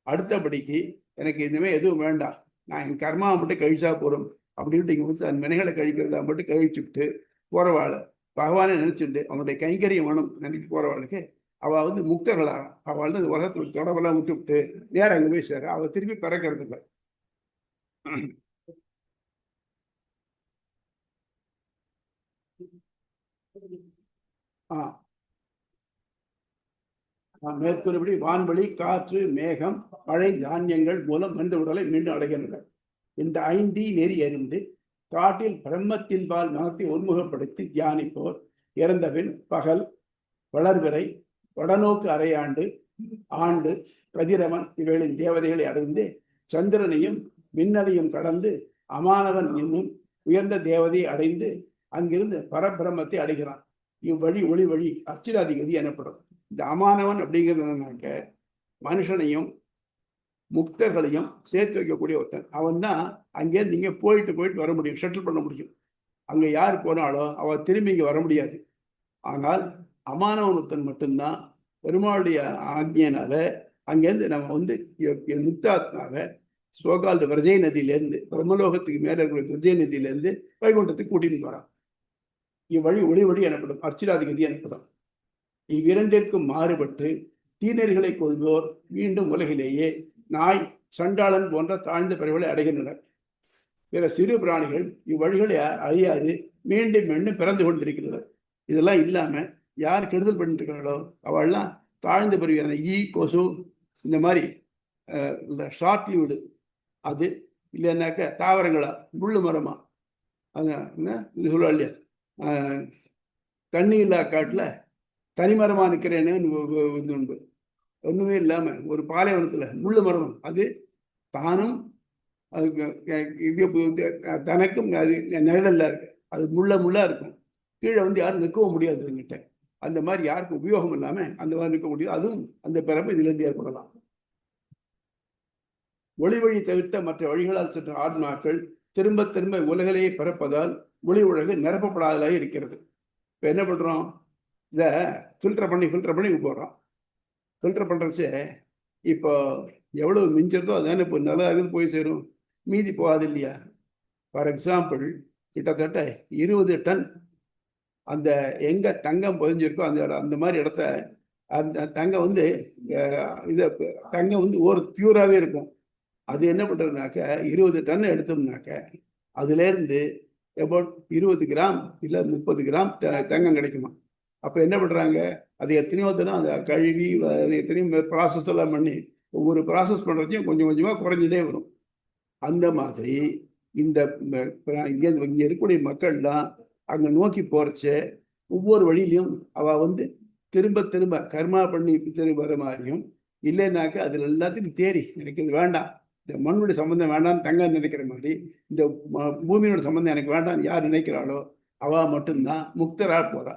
அடுத்தபடிக்கு எனக்கு இதுவே எதுவும் வேண்டாம், நான் என் கர்மாவை மட்டும் கழிச்சா போறோம் அப்படின்ட்டு இங்கே வந்து அந்த வினைகளை கழிக்கிறதா மட்டும் கழிச்சுட்டு போறவாள் பகவானை நினைச்சுட்டு அவனுடைய கைங்கரியம் வேணும் நினைக்க போறவாளுக்கு அவள் வந்து முக்தர்களாக, அவள் வந்து உலகத்தில் தொடர்பெல்லாம் விட்டு நேரம் அங்கே போய் சேர, அவள் திருப்பி பிறக்கிறது இல்லை. மேற்கூறபடி வான்வழி, காற்று, மேகம், மழை, தானியங்கள் மூலம் மனித உடலை மீண்டும் அடைகின்றனர். இந்த 5 நெறி அறிந்து காட்டில் பிரம்மத்தின் பால் மனத்தை ஒருமுகப்படுத்தி தியானிப்போர் இறந்தபின் பகல், வளர்விரை, வடநோக்கு அரையாண்டு, ஆண்டு, கதிரவன் இவைகளின் தேவதைகளை அடைந்து சந்திரனையும் மின்னலையும் கடந்து அமானவன் என்னும் உயர்ந்த தேவதையை அடைந்து அங்கிருந்து பரபிரம்மத்தை அடைகிறான். இவ்வழி ஒளி வழி அச்சிராதிகதி எனப்படும். இந்த அமானவன் அப்படிங்கிறது என்னன்னாக்க, மனுஷனையும் முக்தர்களையும் சேர்த்து வைக்கக்கூடிய ஒருத்தன். அவன் தான் அங்கேருந்து இங்கே போயிட்டு வர முடியும், ஷட்டில் பண்ண முடியும். அங்கே யார் போனாலும் அவள் திரும்பி இங்கே வர முடியாது. ஆனால் அமானவனுத்தன் மட்டும்தான் பெருமாளுடைய ஆக்ஞையினால அங்கேருந்து நம்ம வந்து முக்தாத்மாவை சோகால்டு விரஜய நதியிலேருந்து பிரம்மலோகத்துக்கு மேலே இருக்கிற விரஜய நதியிலேருந்து வைகுண்டத்துக்கு கூட்டின்னு போகிறான். இவ்வழி ஒளி வழி எனப்படும், அர்ச்சிராதிகதி எனப்படும். இவ்விரண்டிற்கும் மாறுபட்டு தீனர்களை கொள்வோர் மீண்டும் உலகிலேயே நாய், சண்டாளன் போன்ற தாழ்ந்த பிறவுகளை அடைகின்றனர். பிற சிறு பிராணிகள் இவ்வழிகளை அறியாது மீண்டும் மீண்டும் பிறந்து கொண்டிருக்கின்றனர். இதெல்லாம் இல்லாம யார் கெடுதல் பண்ணிட்டு இருக்காங்களோ அவள்லாம் தாழ்ந்த பிறவியான ஈ, கொசு, இந்த மாதிரி ஷார்ட் லீவ்டு, அது இல்லைன்னாக்க தாவரங்களா, முள்ளு மரமா, அது என்ன சொல்லுவா இல்லையா, தண்ணி இல்லா காட்டுல தனிமரமா நிற்கிறேன்னு உண்டு. ஒண்ணுமே இல்லாம ஒரு பாலைவனத்துல முள்ளு மரம், அது தானும் அதுக்கு இது தனக்கும் அது நிழல்ல இருக்கு, அது முள்ளா இருக்கும். கீழே வந்து யாரும் நிற்கவும் முடியாது என்கிட்ட. அந்த மாதிரி யாருக்கும் உபயோகம் இல்லாம அந்த மாதிரி நிற்க முடியாது. அதுவும் அந்த பிறப்பு இதுல இருந்து ஏற்படலாம். ஒளி வழி தவிர்த்த மற்ற வழிகளால் சென்ற ஆத்மாக்கள் திரும்ப திரும்ப உலகிலேயே பிறப்பதால் ஒளி உலகு நிரப்பப்படாததாக இருக்கிறது. இப்போ என்ன பண்றோம், இதை ஃபில்டர் பண்ணி போடுறோம். ஃபில்டர் பண்ணுறச்சு இப்போ எவ்வளவு மிஞ்சிருந்தோ அதானே இப்போ நல்லா இருக்குது போய் சேரும், மீதி போகாது இல்லையா. ஃபார் எக்ஸாம்பிள், கிட்டத்தட்ட 20 டன் அந்த எங்கே தங்கம் புதைஞ்சிருக்கோ அந்த மாதிரி இடத்த, அந்த தங்கம் வந்து தங்கம் வந்து ஒரு பியூராகவே இருக்கும். அது என்ன பண்ணுறதுனாக்க 20 டன் எடுத்தோம்னாக்க அதுலேருந்து அபவுட் 20 கிராம் இல்லை 30 கிராம் தங்கம் கிடைக்குமா. அப்போ என்ன பண்ணுறாங்க, அது எத்தனையோ தினம் அதை கழுவி அது எத்தனையோ ப்ராசஸ் எல்லாம் பண்ணி ஒவ்வொரு ப்ராசஸ் பண்ணுறதையும் கொஞ்சம் கொஞ்சமாக குறைஞ்சிட்டே வரும். அந்த மாதிரி இந்த இங்கே இருக்கக்கூடிய மக்கள்லாம் அங்கே நோக்கி போகிறச்ச ஒவ்வொரு வழியிலையும் அவள் வந்து திரும்ப திரும்ப கர்மா பண்ணி திரும்ப வர மாதிரியும், இல்லைன்னாக்க அதில் எல்லாத்தையும் தேறி எனக்கு இது வேண்டாம், இந்த மண்ணுடைய சம்பந்தம் வேண்டாம்னு தங்கம் நினைக்கிற மாதிரி, இந்த பூமியோட சம்பந்தம் எனக்கு வேண்டாம் யார் நினைக்கிறாளோ அவள் மட்டும்தான் முக்தரா போறா.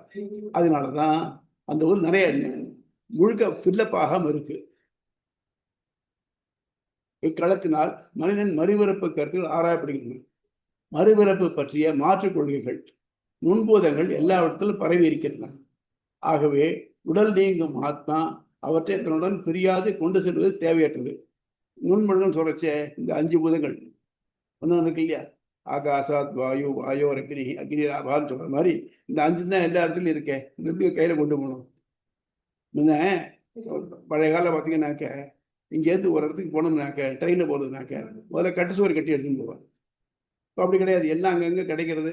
அதனாலதான் அந்த ஊர் நிறைய முழுக்க ஃபில்லப் ஆகாம இருக்கு. இக்களத்தினால் மனிதன் மறுபிறப்பு கருத்துகள் ஆராயப்படுகின்றன. மறுபிறப்பு பற்றிய மாற்றுக் கொள்கைகள், நுண்பூதங்கள் எல்லாவற்றிலும் பரவி இருக்கின்றன. ஆகவே உடல் நீங்கும் ஆத்மா அவற்றை தன்னுடன் பிரியாது கொண்டு செல்வது தேவையற்றது. நுண்பூதங்கள் சொல்றச்ச இந்த 5 பூதங்கள் ஒன்று இருக்கு இல்லையா, ஆகாசாத் வாயு, வாயோர் அக்னி, அக்னி ஆபான்னு சொல்ற மாதிரி இந்த 5 தான் எல்லா இடத்துலையும் இருக்கேன். எப்படி கையில கொண்டு போகணும். முன்ன பழைய காலம் பார்த்தீங்கன்னாக்க இங்கேருந்து ஒரு இடத்துக்கு போனோம்னாக்க, ட்ரெயினில் போனதுனாக்க முதல்ல கட்டு சோறு கட்டி எடுத்துன்னு போவாங்க. இப்போ அப்படி கிடையாது, எல்லாம் அங்கங்கே கிடைக்கிறது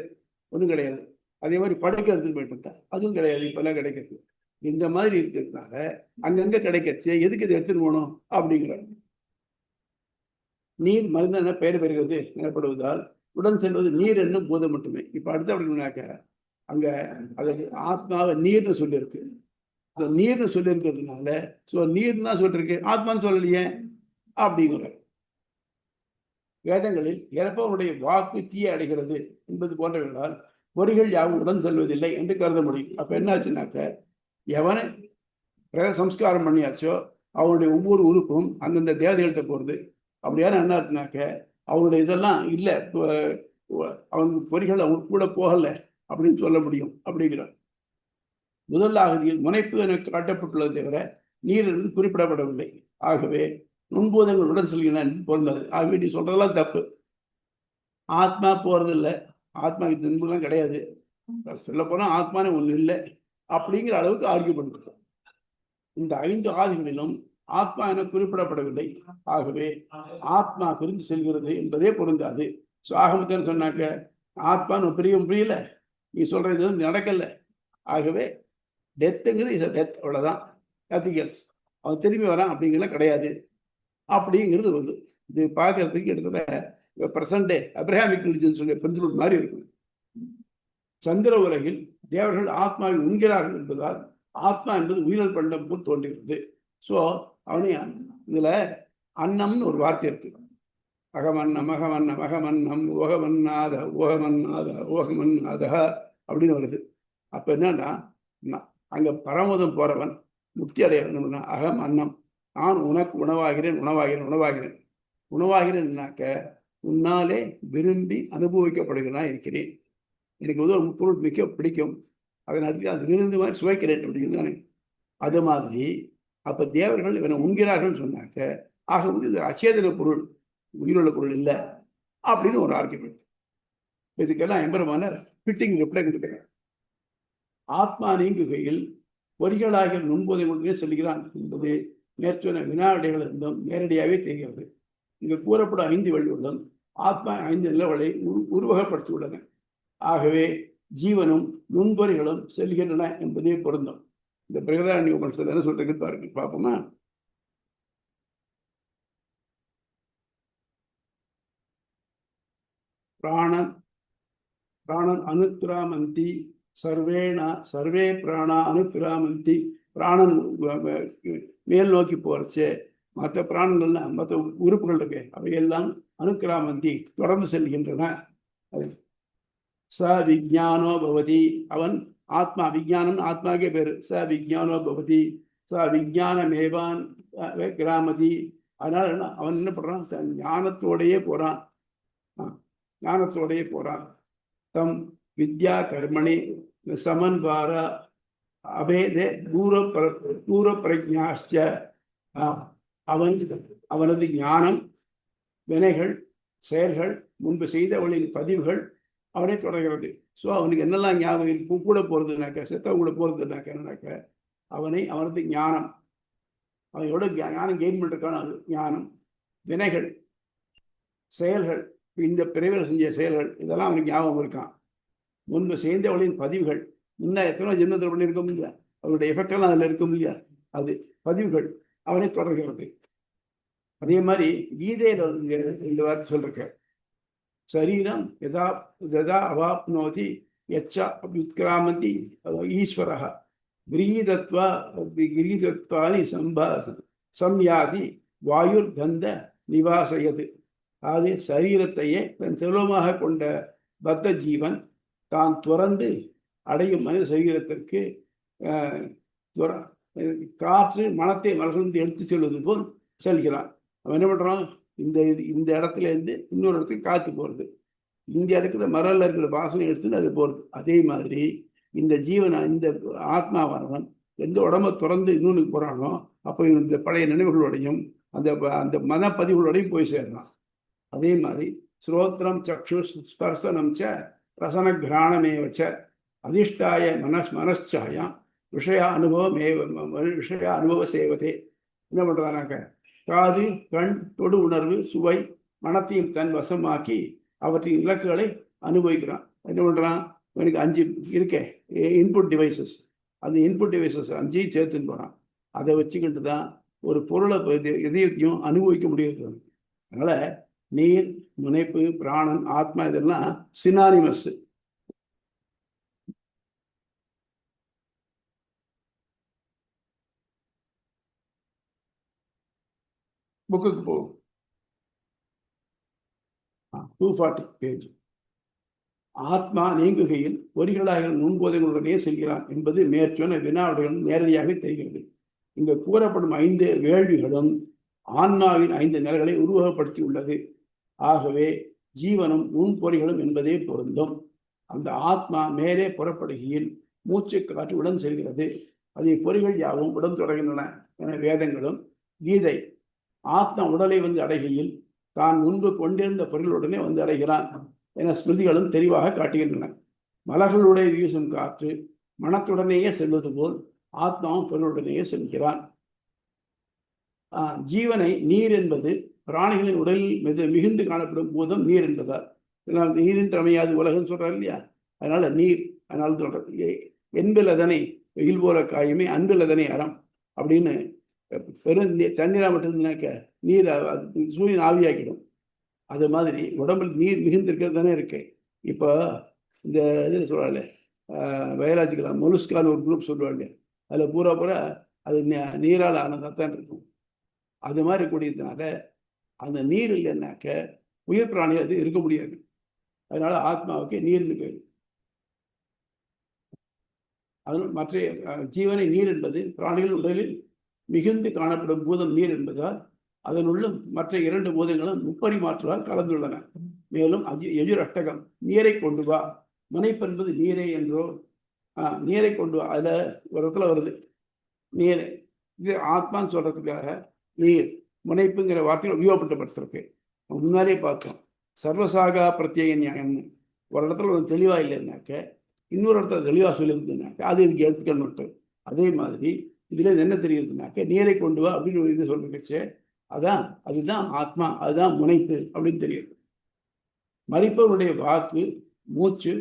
ஒன்றும் கிடையாது. அதே மாதிரி படுக்கை எடுத்துன்னு போயிட்டு இருந்தா அதுவும் கிடையாது, இப்பெல்லாம் கிடைக்கிறது. இந்த மாதிரி இருக்கிறதுனால அங்கங்கே கிடைக்கச்சு எதுக்கு இதை எடுத்துன்னு போகணும் அப்படிங்கிறாங்க. நீர் மருந்தென பெயர் பெறுகிறது எனப்படுவதால் உடன் செல்வது நீர் என்னும் பூதம் மட்டுமே. இப்போ அடுத்து அப்படின்னாக்க அங்க அதுக்கு ஆத்மாவை நீர்னு சொல்லியிருக்கு. நீர்னு சொல்லியிருக்கிறதுனால நீர் தான் சொல்லிருக்கு, ஆத்மான்னு சொல்லலையே அப்படிங்கிறார். வேதங்களில் இறப்பவனுடைய வாக்கு தீய அடைகிறது என்பது போன்றவர்களால் பொறிகள் யாவும் உடன் செல்வதில்லை என்று கருத முடியும். அப்ப என்ன ஆச்சுனாக்க, எவனை சம்ஸ்காரம் பண்ணியாச்சோ அவனுடைய ஒவ்வொரு உறுப்பும் அந்தந்த தேவதைகள்கிட்ட போறது. அப்படியான என்ன இருக்குனாக்க அவனுடைய இதெல்லாம் இல்லை, அவன் பொறிகள் அவன் கூட போகல அப்படின்னு சொல்ல முடியும் அப்படிங்கிறார். முதல் ஆகதியில் முனைப்பு என காட்டப்பட்டுள்ளது தவிர நீர் என்பது குறிப்பிடப்படவில்லை. ஆகவே நுண்பூதங்கள் உடன் செல்கின்றன என்று பொருந்தது. ஆகவே நீ சொல்றதெல்லாம் தப்பு. ஆத்மா போறது இல்லை, ஆத்மா துன்பம்லாம் கிடையாது, சொல்ல போனா ஆத்மானே ஒண்ணு இல்லை அப்படிங்கிற அளவுக்கு ஆர்கியூ பண்ணிருக்கோம். இந்த 5 ஆதிகளிலும் ஆத்மா என குறிப்பிடப்படவில்லை. ஆகவே ஆத்மா பிரிந்து செல்கிறது என்பதே பொருந்தாது. ஆகமத்தன் சொன்னாக்க ஆத்மான்னு புரியல, நீ சொல்றது நடக்கல. ஆகவே டெத்துங்கிறது இஸ் டெத், அவ்வளவுதான். Nothing else. அவன் திரும்பி வரான் அப்படிங்கிறதுலாம் கிடையாது அப்படிங்கிறது வருது. இது பார்க்கறதுக்கு எடுத்துகிட்ட பிரசன்ட் டே அப்ரஹாமிக் ரிலிஜன் சொல்லி பெருந்தூர் மாதிரி இருக்கும். சந்திர உலகில் தேவர்கள் ஆத்மாவை உண்கிறார்கள் என்பதால் ஆத்மா என்பது உயிரல் பண்டம் போல் தோன்றுகிறது. ஸோ அவனே இதுல அன்னம்னு ஒரு வார்த்தை இருக்கு. அகமன்னம் அகமன்னம் அகமன்னம் ஓகமன்னாத ஓகமன்னாத ஓகமன்னாத அப்படின்னு வருது. அப்ப என்னன்னா, அங்க பரமதம் போறவன் முக்தி அடையணும்னா அகம் அன்னம், நான் உனக்கு உணவாகிறேன் உணவாகிறேன் உணவாகிறேன் உணவாகிறேன்னாக்க உன்னாலே விரும்பி அனுபவிக்கப்படுகிறனா இருக்கிறேன். எனக்கு வந்து ஒரு பொருள் மிக்க பிடிக்கும், அதன் அடுத்து அது விருந்து மாதிரி சுவைக்கிறேன் அப்படின்னு தானே. அது மாதிரி அப்ப தேவர்கள் இவனை உண்கிறார்கள் சொன்னாக்க ஆகும்போது இது அச்சேதன பொருள், உயிருள்ள பொருள் இல்லை அப்படின்னு ஒரு ஆர்குமெண்ட். இதுக்கெல்லாம் எம்பெருமானார் ஃபிட்டிங் ரிப்ளை கொடுக்கிறார். ஆத்மா நீங்குகையில் பொறிகளாகிய நுண்போதை கொண்டே செல்கிறான் என்பது மேற்சொன்ன வினாடிகள் இருந்தும் நேரடியாகவே தெரிகிறது. இங்கு கூறப்படும் 5 வழிகளுடன் ஆத்மா 5 நிலவலை உருவகப்படுத்தியுள்ளன. ஆகவே ஜீவனும் நுண்பொறிகளும் செல்கின்றன என்பதே பொருந்தும். இந்த பிரகதாரண்ய உபனிஷத்துல என்ன சொல்றது பாருங்க, பார்ப்போமா? பிராணன் பிராணன் அனுக்கிராமந்தி சர்வே பிராணா அனுக்கிராமந்தி. பிராணன் மேல் நோக்கி போறச்சு, மற்ற பிராணங்கள்னா மற்ற உறுப்புகள் இருக்கு, அவையெல்லாம் அனுக்கிராமந்தி தொடர்ந்து செல்கின்றன. ச விஜானோ பவதி, அவன் ஆத்மா, விஜானம் ஆத்மாக்கே பேரு. ச விஜானோ பவதி ச விஜானமேவான் கிராமதி. அதனால அவன் என்ன பண்றான், ஞானத்தோடையே போறான், ஞானத்தோடையே போறான். தம் வித்யா கர்மணி சமன்வார அபேதே தூர பிரஜாச்ச. அவனது ஞானம், வினைகள், செயல்கள், முன்பு செய்தவளின் பதிவுகள் அவனை தொடர்கிறது. ஸோ அவனுக்கு என்னெல்லாம் ஞாபகம் இருக்கும், கூட போறதுனாக்க, செத்த கூட போறதுனாக்க என்னன்னாக்க அவனது ஞானம், அவன் எவ்வளோ ஞானம் கெயின் பண்ணிருக்கான அது ஞானம், வினைகள், செயல்கள், இந்த பிரிவில் செஞ்ச செயல்கள், இதெல்லாம் அவனுக்கு ஞாபகம் இருக்கான். முன்பு செய்தவளின் பதிவுகள், முன்ன எத்தனை ஜென்மத்தில் பண்ணியிருக்கோம் இல்லையா, அவருடைய எஃபெக்ட் எல்லாம் அதில் இருக்கும் இல்லையா, அது பதிவுகள் அவனை தொடர்கிறது. அதே மாதிரி கீதையில இந்த வார்த்தை சொல்லிருக்க, சரீரம் எதா எதா அவாப்னோதி யச்சா வித்கிராமந்தி ஈஸ்வரः கிரீதத்வானி சம்யாதி வாயுர் கந்த நிவாசயது. அது சரீரத்தையே தன் செல்வமாக கொண்ட பத்த ஜீவன் தான் துறந்து அடையும் மனித சரீரத்திற்கு காற்று மனத்தை மலர்ந்து எடுத்து செல்வது போல் செல்கிறான். அவன் என்ன பண்றான், இந்த இடத்துல இருந்து இன்னொரு இடத்துக்கு காத்து போறது, இந்த இடத்துல மரல்ல இருக்கிற வாசனை எடுத்துன்னு அது போறது. அதே மாதிரி இந்த ஜீவனை, இந்த ஆத்மாவானவன் எந்த உடம்ப துறந்து இன்னொன்று போறானோ அப்போ இந்த பழைய நினைவுகளோடையும் அந்த அந்த மனப்பதிவுகளோடையும் போய் சேர்றான். அதே மாதிரி ஸ்ரோத்ரம் சக்ஷு ஸ்பர்சனம் ச ரசன கிராணமேவச்ச அதிஷ்டாய மனச்சாயம் விஷய அனுபவ சேவதே. என்ன பண்றானாக்க, காது, கண், தொடு உணர்வு, சுவை, மனத்தையும் தன் வசமாக்கி அவற்றின் இலக்குகளை அனுபவிக்கிறான். என்ன பண்றான், எனக்கு 5 இருக்கே இன்புட் டிவைசஸ், அந்த இன்புட் டிவைசஸ் 5 சேர்த்துன்னு போறான். அதை வச்சுக்கிட்டு தான் ஒரு பொருளை எதையும் அனுபவிக்க முடியாது. அதனால நீர், முனைப்பு, பிராணன், ஆத்மா இதெல்லாம் சினானிமஸ். புக்குக்கு போகும் 240 பேஜ். ஆத்மா நீங்குகையில் பொறிகளாக நுண்போதைகளுடனே செல்கிறான் என்பது மேற்சொன்ன வினாவுடன் நேரடியாக தெரிகிறது. இங்கு கூறப்படும் 5 வேள்விகளும் ஆன்மாவின் 5 நிலைகளை உருவகப்படுத்தி உள்ளது. ஆகவே ஜீவனும் நுண்பொறிகளும் என்பதே பொருந்தும். அந்த ஆத்மா மேலே புறப்படுகையில் மூச்சு காற்று உடன் செல்கிறது. அதை பொறிகள் யாவும் உடன் தொடர்கின்றன என வேதங்களும், கீதை ஆத்மா உடலை வந்து அடைகையில் தான் முன்பு கொண்டிருந்த பொருளுடனே வந்து அடைகிறான் என ஸ்மிருதிகளும் தெளிவாக காட்டுகின்றன. மலர்களுடைய வீசும் காற்று மனத்துடனேயே செல்வது போல் ஆத்மாவும் பொருளுடனேயே செல்கிறான். ஜீவனை நீர் என்பது பிராணிகளின் உடலில் மிகுந்து காணப்படும் பூதம் நீர் என்பதால், நீரின்றி அமையாது உலகம் சொல்றாரு இல்லையா, அதனால நீர். அதனால சொல்றது என்பில் அதனை வெயில் போல காயுமே அன்பில் அதனை அறம் அப்படின்னு. பெரும் தண்ணீரா மட்டும் இருந்தாக்க நீர் சூரியன் ஆவியாக்கிடும். அது மாதிரி உடம்புல நீர் மிகுந்திருக்கிறது தானே இருக்கு. இப்போ இந்த இதில் சொல்கிறாள் பயாலஜிக்கலா மொலுஸ்கான்னு ஒரு குரூப் சொல்லுவாங்க, அதில் பூரா அது நீரால் ஆனதாக தான் இருக்கும். அது மாதிரி கூடியதுனால அந்த நீர் இல்லைன்னாக்க உயிர் பிராணி அது இருக்க முடியாது. அதனால ஆத்மாவுக்கு நீர்னு பேர். அதனால் மற்ற ஜீவனை நீர் என்பது பிராணிகள் உடலில் மிகுந்து காணப்படும் பூதம் நீர் என்பதால் அதனுள்ள மற்ற 2 பூதங்களும் முப்பரிமாற்றால் கலந்துள்ளன. மேலும் எஜுர் அஷ்டகம் நீரை கொண்டு வா, முனைப்பென்பது நீரே என்றோ நீரை கொண்டு வா. அதில் ஒரு இடத்துல வருது நீர். இது ஆத்மான்னு சொல்றதுக்காக நீர் முனைப்புங்கிற வார்த்தைகள் உபயோகப்படுத்தப்பட்டிருக்கு. முன்னாலே பார்த்தோம் சர்வசாகா பிரத்யேக நியாயம்னு. ஒரு இடத்துல ஒரு தெளிவாக இல்லைன்னாக்க இன்னொரு இடத்துல தெளிவாக சொல்லியிருந்ததுனாக்க அது இதுக்கு எடுத்துக்கணுட்டு. அதே மாதிரி இதில் என்ன தெரியுதுனாக்க நீரை கொண்டு வா அப்படின்னு ஒரு இது சொல்லிருச்சு. அதுதான் ஆத்மா, அதுதான் முனைப்பு அப்படின்னு தெரியுது. மரிப்பவருடைய வாக்கு, மூச்சு,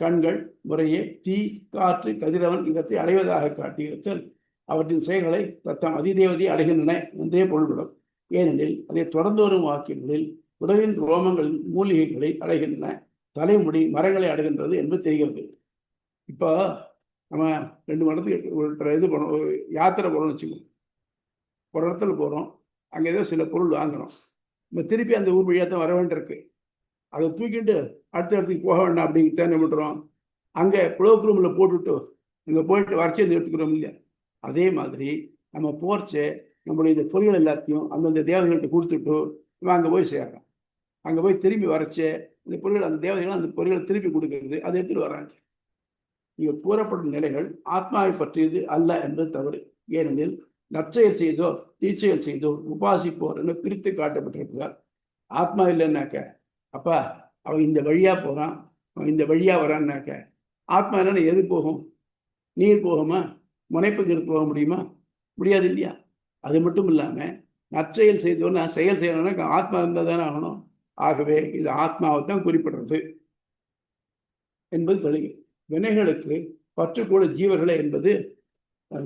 கண்கள் முறையே தீ, காற்று, கதிரவன் இவற்றை அடைவதாக காட்டியிருத்தல் அவற்றின் செயல்களை தத்தம் அதிதேவதையை அடைகின்றன என்றே பொருள்படும். ஏனெனில் அதை தொடர்ந்து வரும் வாக்கியங்களில் உடலின் ரோமங்களின் மூலிகைகளை அடைகின்றன, தலைமுடி மரங்களை அடைகின்றது என்பது தெரிகிறது. இப்போ நம்ம 2 இடத்துக்கு இது பண்ணோம், யாத்திரை போகிறோம்னு வச்சுக்கோங்க. ஒரு இடத்துல போகிறோம், அங்கே ஏதோ சில பொருள் வாங்குகிறோம். நம்ம திருப்பி அந்த ஊர் வழியாக தான் வர வேண்டியிருக்கு. அதை தூக்கிட்டு அடுத்த இடத்துக்கு போக வேண்டாம் அப்படிங்கிட்ட என்ன பண்ணுறோம், அங்கே குளோக் ரூமில் போட்டுவிட்டு இங்கே போயிட்டு வரைச்சி வந்து எடுத்துக்கிறோம் இல்லையா? அதே மாதிரி நம்ம போர்ச்சே நம்மளுடைய இந்த பொருள்கள் எல்லாத்தையும் அந்தந்த தேவதைகள்கிட்ட கொடுத்துட்டு நம்ம அங்கே போய் சேர்றோம். அங்கே போய் திரும்பி வரைச்சே இந்த பொருள்கள் அந்த தேவதைகள் அந்த பொருள்களை திருப்பி கொடுக்கறது, அதை எடுத்துகிட்டு வராங்க. இங்கே கூறப்படும் நிலைகள் ஆத்மாவை பற்றியது அல்ல என்பது தவறு. ஏனெனில் நற்செயல் செய்தோர் தீச்செயல் செய்தோர் உபாசிப்போர் என்று பிரித்து காட்டப்பட்டிருக்கிறார். ஆத்மா இல்லைன்னாக்க அப்பா அவன் இந்த வழியா போறான், அவன் இந்த வழியா வரான்னாக்க ஆத்மா இல்லைன்னா எது போகும்? நீர் போகுமா? முனைப்புக்கு போக முடியுமா? முடியாது இல்லையா? அது மட்டும் இல்லாம நற்செயல் செய்தோன்னா செயல் செய்யணும்னா ஆத்மா இருந்தால் தானே ஆகணும். ஆகவே இது ஆத்மாவை தான் குறிப்பிடுறது என்பது தெளிவு. வினைகளுக்கு பற்றுக்கூட ஜீவர்களே என்பது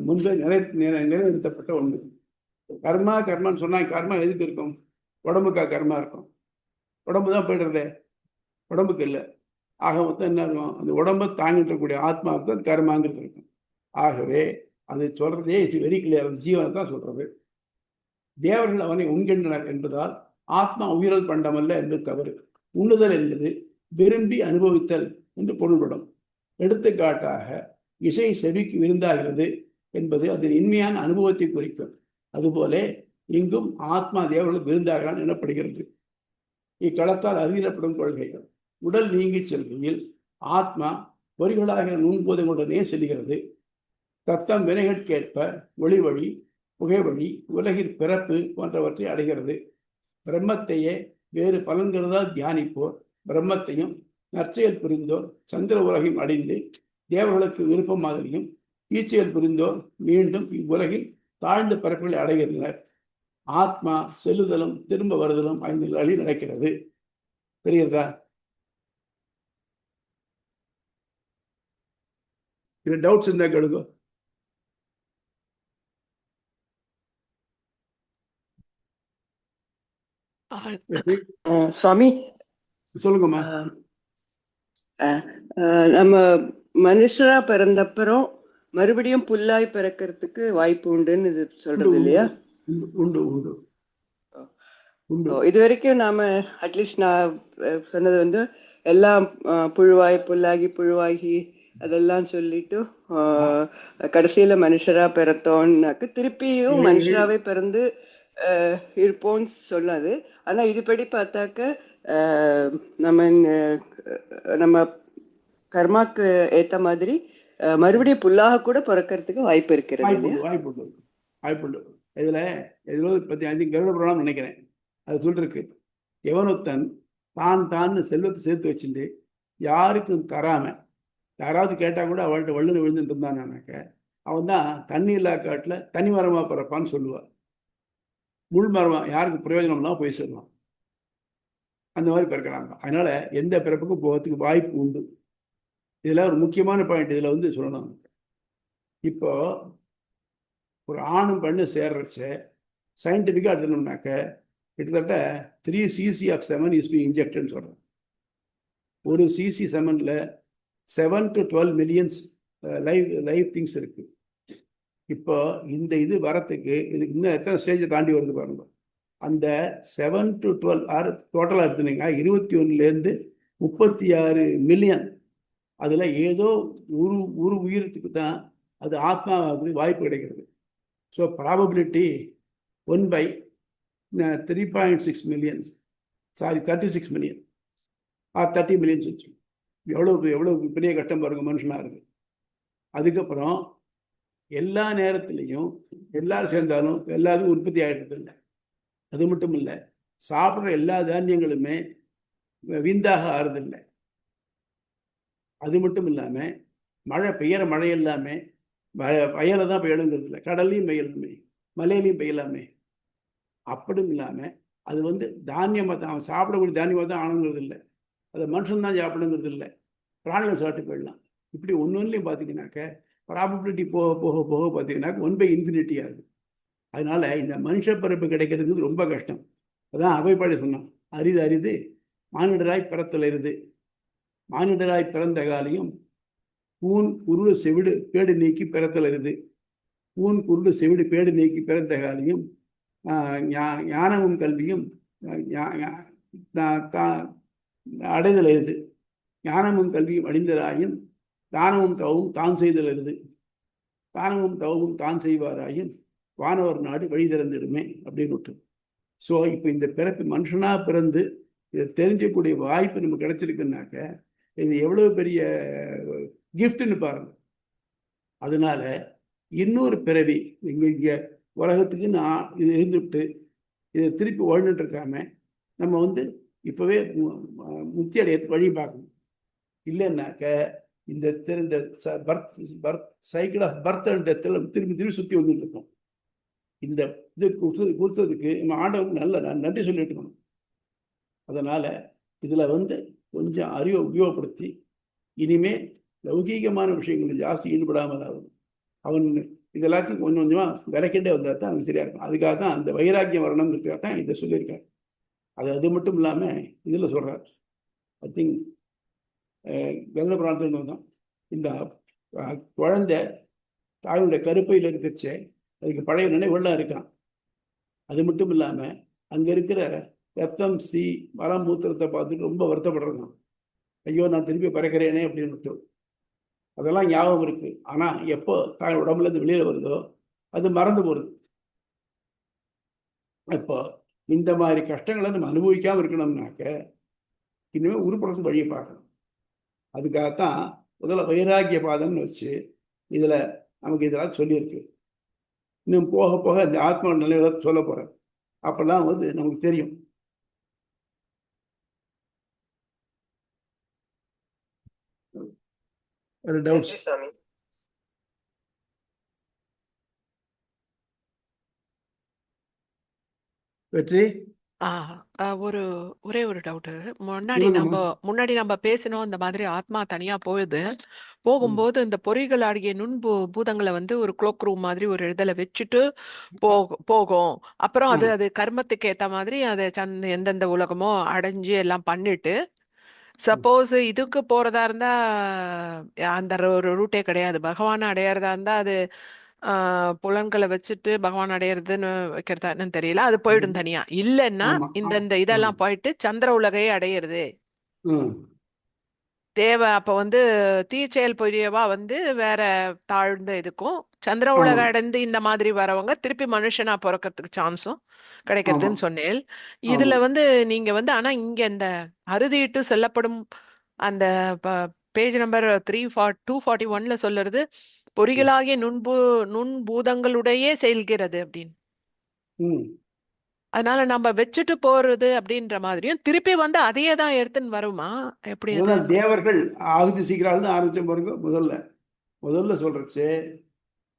முன்பே நிலைநிறுத்தப்பட்ட ஒன்று. கர்மான்னு சொன்னா கர்மா எதுக்கு இருக்கும்? உடம்புக்கா கர்மா இருக்கும்? உடம்பு தான் போயிடுறதே, உடம்புக்கு இல்லை. ஆக மொத்தம் என்ன இருக்கும்? அந்த உடம்பை தாங்கிட்டு இருக்கக்கூடிய ஆத்மாவுக்கு அது கர்மாங்கிறது இருக்கும். ஆகவே அது சொல்றதே வெரி கிளியர், அந்த ஜீவனை தான் சொல்றது. தேவர்கள் அவனை உண்கின்றனர் என்பதால் ஆத்மா உயிரல் பண்டமல்ல என்பது தவறு. உண்ணுதல் என்பது விரும்பி அனுபவித்தல் என்று பொருள்படும். எடுத்துக்காட்டாக இசை செவிக்கு விருந்தாகிறது என்பது அதன் இன்மையான அனுபவத்தை குறிக்கும். அதுபோல இங்கும் ஆத்மா தேவர்களுக்கு விருந்தாகிறான் எனப்படுகிறது. இக்களத்தால் அறியப்படும் கொள்கைகள். உடல் நீங்கி செல்கையில் ஆத்மா பொறிகளாகிற நுண்போதங்களுடனே செல்கிறது. தத்தம் வினைகட்கேற்ப ஒளி வழி, புகை வழி, உலகில் பிறப்பு போன்றவற்றை அடைகிறது. பிரம்மத்தையே வேறு பலன்கிறதால் தியானிப்போர் பிரம்மத்தையும் நற்செயல் புரிந்தோர் சந்திர உலகையும் அடைந்து தேவர்களுக்கு விருப்பம் மாதிரியும் ஈச்செயல் புரிந்தோர் மீண்டும் இவ்வுலகில் தாழ்ந்த பரப்புகளை அடைகின்றனர். ஆத்மா செல்லுதலும் திரும்ப வருதலும் 5 நிலையில் நடக்கிறது. தெரியுறதா? இது டவுட்ஸ் இருந்தா கேளுங்க. சுவாமி சொல்லுங்கம்மா. நம்ம மனுஷரா பிறந்தப்புறம் மறுபடியும் புல்லாய் பிறக்கிறதுக்கு வாய்ப்பு உண்டுன்னு இது சொல்றது இல்லையா? உண்டு உண்டு உண்டு. இது வரைக்கும் நாம அட்லீஸ்ட் நான் சொன்னது வந்து எல்லாம் புழுவாய் புல்லாகி புழுவாகி அதெல்லாம் சொல்லிட்டு கடைசியில மனுஷரா பிறத்தோம்னாக்கு திருப்பியும் மனுஷராவே பிறந்து இருப்போம்னு சொன்னது. ஆனா இதுபடி பார்த்தாக்க நம்ம கர்மாக்கு ஏத்த மாதிரி மறுபடியும் புல்லாக கூட பிறக்கிறதுக்கு வாய்ப்பு இருக்கிறது. வாய்ப்புண்டு. இதுல பத்தி கருட புராணம் நினைக்கிறேன், அது சொல்லிருக்கு. எவனொத்தன் தான் செல்வத்தை சேர்த்து வச்சுட்டு யாருக்கும் தராம யாராவது கேட்டா கூட அவள்கிட்ட வள்ளுன்னு விழுந்துட்டு இருந்தானாக்க அவன் தான் தண்ணி இல்லா காட்டுல தனி மரமா பிறப்பான்னு சொல்லுவார். முள் மரமா யாருக்கு பிரயோஜனம்லாம் போய் சொல்லுவான். அந்த மாதிரி பிறக்கிறாங்க. அதனால எந்த பிறப்புக்கும் போகிறதுக்கு வாய்ப்பு உண்டு. இதுல ஒரு முக்கியமான பாயிண்ட் இதுல வந்து சொல்லணும். இப்போ ஒரு ஆணும் பெண்ணு சேர்றச்ச சயின்டிஃபிக்காக எடுத்துனோம்னாக்க கிட்டத்தட்ட 3 cc of semen is being injected சொல்றோம். ஒரு சிசி செமன்ல 7 to 12 millions லைவ் திங்ஸ் இருக்கு. இப்போ இந்த இது வரத்துக்கு இதுக்கு இன்னும் எத்தனை ஸ்டேஜை தாண்டி வருது பாருங்க. அந்த 7 to 12 டோட்டலாக எடுத்துனீங்க 21 36 மில்லியன். அதில் ஏதோ ஒரு உயிரத்துக்கு தான் அது ஆத்மாவுக்கு வாய்ப்பு கிடைக்கிறது. So probability 1/3.6 millions, 36 million R 30 millions வச்சு எவ்வளோ பெரிய கஷ்டம் பாருங்க மனுஷனாக இருக்குது. அதுக்கப்புறம் எல்லா நேரத்துலையும் எல்லாரும் சேர்ந்தாலும் எல்லாரும் உற்பத்தி ஆகிடுறது இல்லை. அது மட்டும் இல்லை, சாப்பிட்ற எல்லா தானியங்களுமே விந்தாக ஆறுதில்லை. அது மட்டும் இல்லாமல் மழை பெய்கிற மழை எல்லாமே வயலை தான் பெய்யணுங்கிறது இல்லை, கடல்லையும் பெய்யலாமே, மலையிலையும் பெய்யலாமே. அப்படியும் இல்லாமல் அது வந்து தானியமாக தான், அவன் சாப்பிடக்கூடிய தானியமாக தான் ஆணுங்கிறது இல்லை, அதை மனுஷன் தான் சாப்பிடுங்கிறது இல்லை, பிராணிகள் சாப்பிட்டு போயிடலாம். இப்படி ஒன்றுலையும் பார்த்தீங்கன்னாக்க ப்ராபபிலிட்டி போக போக போக பார்த்தீங்கன்னாக்க 1/∞ ஆகுது. அதனால இந்த மனுஷ பிறப்பு கிடைக்கிறதுக்கு ரொம்ப கஷ்டம். அதான் அவைப்பாடி சொன்னான், அரிது அரிது மானிடராய் பிறத்தல் அரிது, மானிடராய் பிறந்த காலையும் பூன் குருடு செவிடு பேடு நீக்கி பிறத்தல் அரிது, பூன் குருடு செவிடு பேடு நீக்கி பிறந்த காலையும் ஞானமும் கல்வியும் அடைதல் அரிது, ஞானமும் கல்வியும் அடைந்தராயும் தானமும் தவமும் தான் செய்தல் அரிது, தானமும் தவமும் தான் செய்வாராயும் வானவர் நாடு வழி திறந்துடுமே அப்படின்னு விட்டு. ஸோ இப்போ இந்த பிறப்பு மனுஷனாக பிறந்து இதை தெரிஞ்சக்கூடிய வாய்ப்பு நமக்கு கிடைச்சிருக்குன்னாக்க இது எவ்வளோ பெரிய கிஃப்ட்னு பாருங்க. அதனால இன்னொரு பிறவி இங்கே உலகத்துக்கு நான் இது இருந்துவிட்டு இதை திருப்பி வாழ்ந்துட்டு இருக்காம நம்ம வந்து இப்போவே முக்தி அடையத்துக்கு வழி பார்க்கணும். இல்லைன்னாக்க இந்த birth cycle of birth and டெத்தில் திரும்பி திரும்பி சுற்றி வந்துட்டு இருக்கோம். இந்த இது கொடுத்ததுக்கு நம்ம ஆண்டவனுக்கு நல்ல நன்றி சொல்லிட்டு இருக்கணும். அதனால் இதில் வந்து கொஞ்சம் அறிவை உபயோகப்படுத்தி இனிமே லௌகீகமான விஷயங்கள் ஜாஸ்தி ஈடுபடாமல் ஆகணும். அவன் இதெல்லாத்தையும் கொஞ்சம் கொஞ்சமாக விளக்கிண்டே வந்தால் தான் அவன் சரியாக இருக்கும். அதுக்காக தான் அந்த வைராக்கியம் வரணுங்கிறதுக்காக தான் இதை சொல்லியிருக்காரு. அது மட்டும் இல்லாமல் இதில் சொல்கிறார், ஐ திங்க் கருட பிராணத்தில் தான் இந்த குழந்தை தாயுடைய கருப்பையில் இருக்கிறச்சே அதுக்கு பழைய நினைவுகள்லாம் இருக்கான். அது மட்டும் இல்லாமல் அங்கே இருக்கிற ரத்தம் சி மரம் மூத்திரத்தை பார்த்துட்டு ரொம்ப வருத்தப்படுறான். ஐயோ நான் திருப்பி பறக்கிறேனே அப்படின்னு. அதெல்லாம் ஞாபகம் இருக்கு. ஆனால் எப்போ தாய் உடம்புலேருந்து வெளியில் வருதோ அது மறந்து போகிறது. இப்போ இந்த மாதிரி கஷ்டங்களை நம்ம அனுபவிக்காமல் இருக்கணும்னாக்க இனிமேல் உருப்படுறதுக்கு வழியை பார்க்கணும். அதுக்காகத்தான் முதல்ல வைராக்கிய பாதம்னு வச்சு இதில் நமக்கு இதெல்லாம் சொல்லியிருக்கு. இன்னும் போக போக இந்த ஆத்மா நிலைகளை சொல்ல போகிறேன். அப்போல்லாம் வந்து நமக்கு தெரியும். டவுட்ஸ்? வெற்றி ஒரே ஒரு டவுட். முன்னாடி நம்ம பேசணும், இந்த மாதிரி ஆத்மா தனியா போகும்போது இந்த பொறிகள் ஆகிய பூதங்களை வந்து ஒரு க்ளோக் ரூம் மாதிரி ஒரு இடத்துல வச்சுட்டு போகும். அப்புறம் அது கர்மத்துக்கு ஏத்த மாதிரி அதை எந்தெந்த உலகமோ அடைஞ்சு எல்லாம் பண்ணிட்டு, சப்போஸ் இதுக்கு போறதா இருந்தா அந்த ஒரு ரூட்டே கிடையாது. பகவான் அடையறதா இருந்தா அது புலன்களை வச்சுட்டு பகவான் அடையறதுன்னு வைக்கிறதா என்னன்னு தெரியல, அது போயிடும் தனியா. இல்லைன்னா இந்த இதெல்லாம் போயிட்டு சந்திர உலகையே அடையிறது தேவை. அப்ப வந்து தீச்செயல் புரியவா வந்து வேற தாழ்ந்த இதுக்கும், சந்திர உலக அடைந்து இந்த மாதிரி வரவங்க திருப்பி மனுஷனா பிறக்கிறதுக்கு சான்ஸும் கிடைக்கிறதுன்னு சொன்னேன். இதுல வந்து நீங்க வந்து ஆனா இங்க இந்த அறுதிட்டு சொல்லப்படும் அந்த பேஜ் நம்பர் 241ல சொல்லுறது பொறிகளாகிய நுண்பூதங்களுடைய செயல்கிறது அப்படின்னு. அதனால நம்ம வச்சுட்டு போறது அப்படின்ற மாதிரியும் திருப்பி வந்து அதையே தான் எடுத்துன்னு வருமா எப்படி? தேவர்கள் ஆகுதி சீக்கிரம் ஆரம்பிச்ச பாருங்க. முதல்ல சொல்றச்சு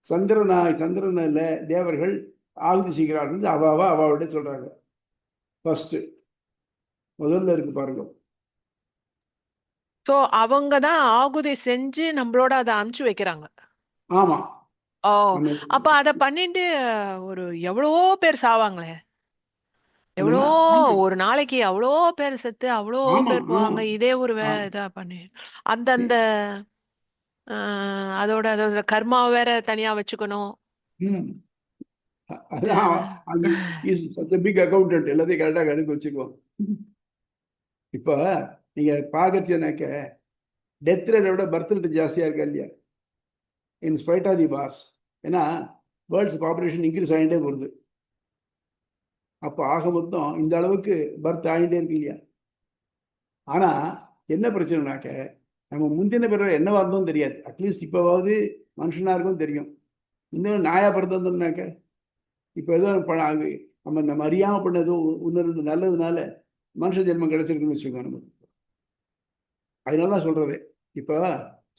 சந்திரனில் தேவர்கள் ஆகுதி சீக்கிரம் அவாவோட சொல்றாங்க. ஃபர்ஸ்ட் முதல்ல இருக்கு பாருங்க. சோ அவங்க தான் ஆகுதி செஞ்சு நம்மளோட அதை அனுப்பிச்சு வைக்கிறாங்க. ஆமா. அப்ப அத பண்ணிட்டு ஒரு எவ்வளவோ பேர் சாவாங்களே, எவ்வளோ ஒரு நாளைக்கு அவ்வளோ பேர் செத்து அவ்வளோ பேர் போவாங்க. இதே ஒரு இதா பண்ணி அந்தந்த அதோட கர்மா வேற தனியா வச்சுக்கணும். பிக் அக்கௌண்டன்ட் எல்லாத்தையும் கரெக்டா கணக்கு வச்சுக்குவோம். இப்ப நீங்க பாக்குறீங்கன்னாக்க டெத் ரேட்டை விட பர்த் ரேட் ஜாஸ்தியா இருக்கா இல்லையா, in spite of the wars. ஏன்னா வேர்ல்ட்ஸ் பாப்புலேஷன் இன்க்ரீஸ் ஆகிட்டே போகுது. அப்போ ஆக மொத்தம் இந்த அளவுக்கு பர்த் ஆகிட்டே இருக்கு இல்லையா. ஆனால் என்ன பிரச்சனைனாக்க நம்ம முந்தின பிறகு என்னவா இருந்தோம் தெரியாது. அட்லீஸ்ட் இப்போவாவது மனுஷனா இருக்கும் தெரியும். இன்னும் நாயா பிறந்தோம்னாக்க இப்போ ஏதோ நம்ம நம்ம அறியாமல் பண்ணதோ இன்னொரு நல்லதுனால மனுஷ ஜென்மம் கிடைச்சிருக்குன்னு வச்சுக்கோங்க நமக்கு. அதனால தான் சொல்றது. இப்போ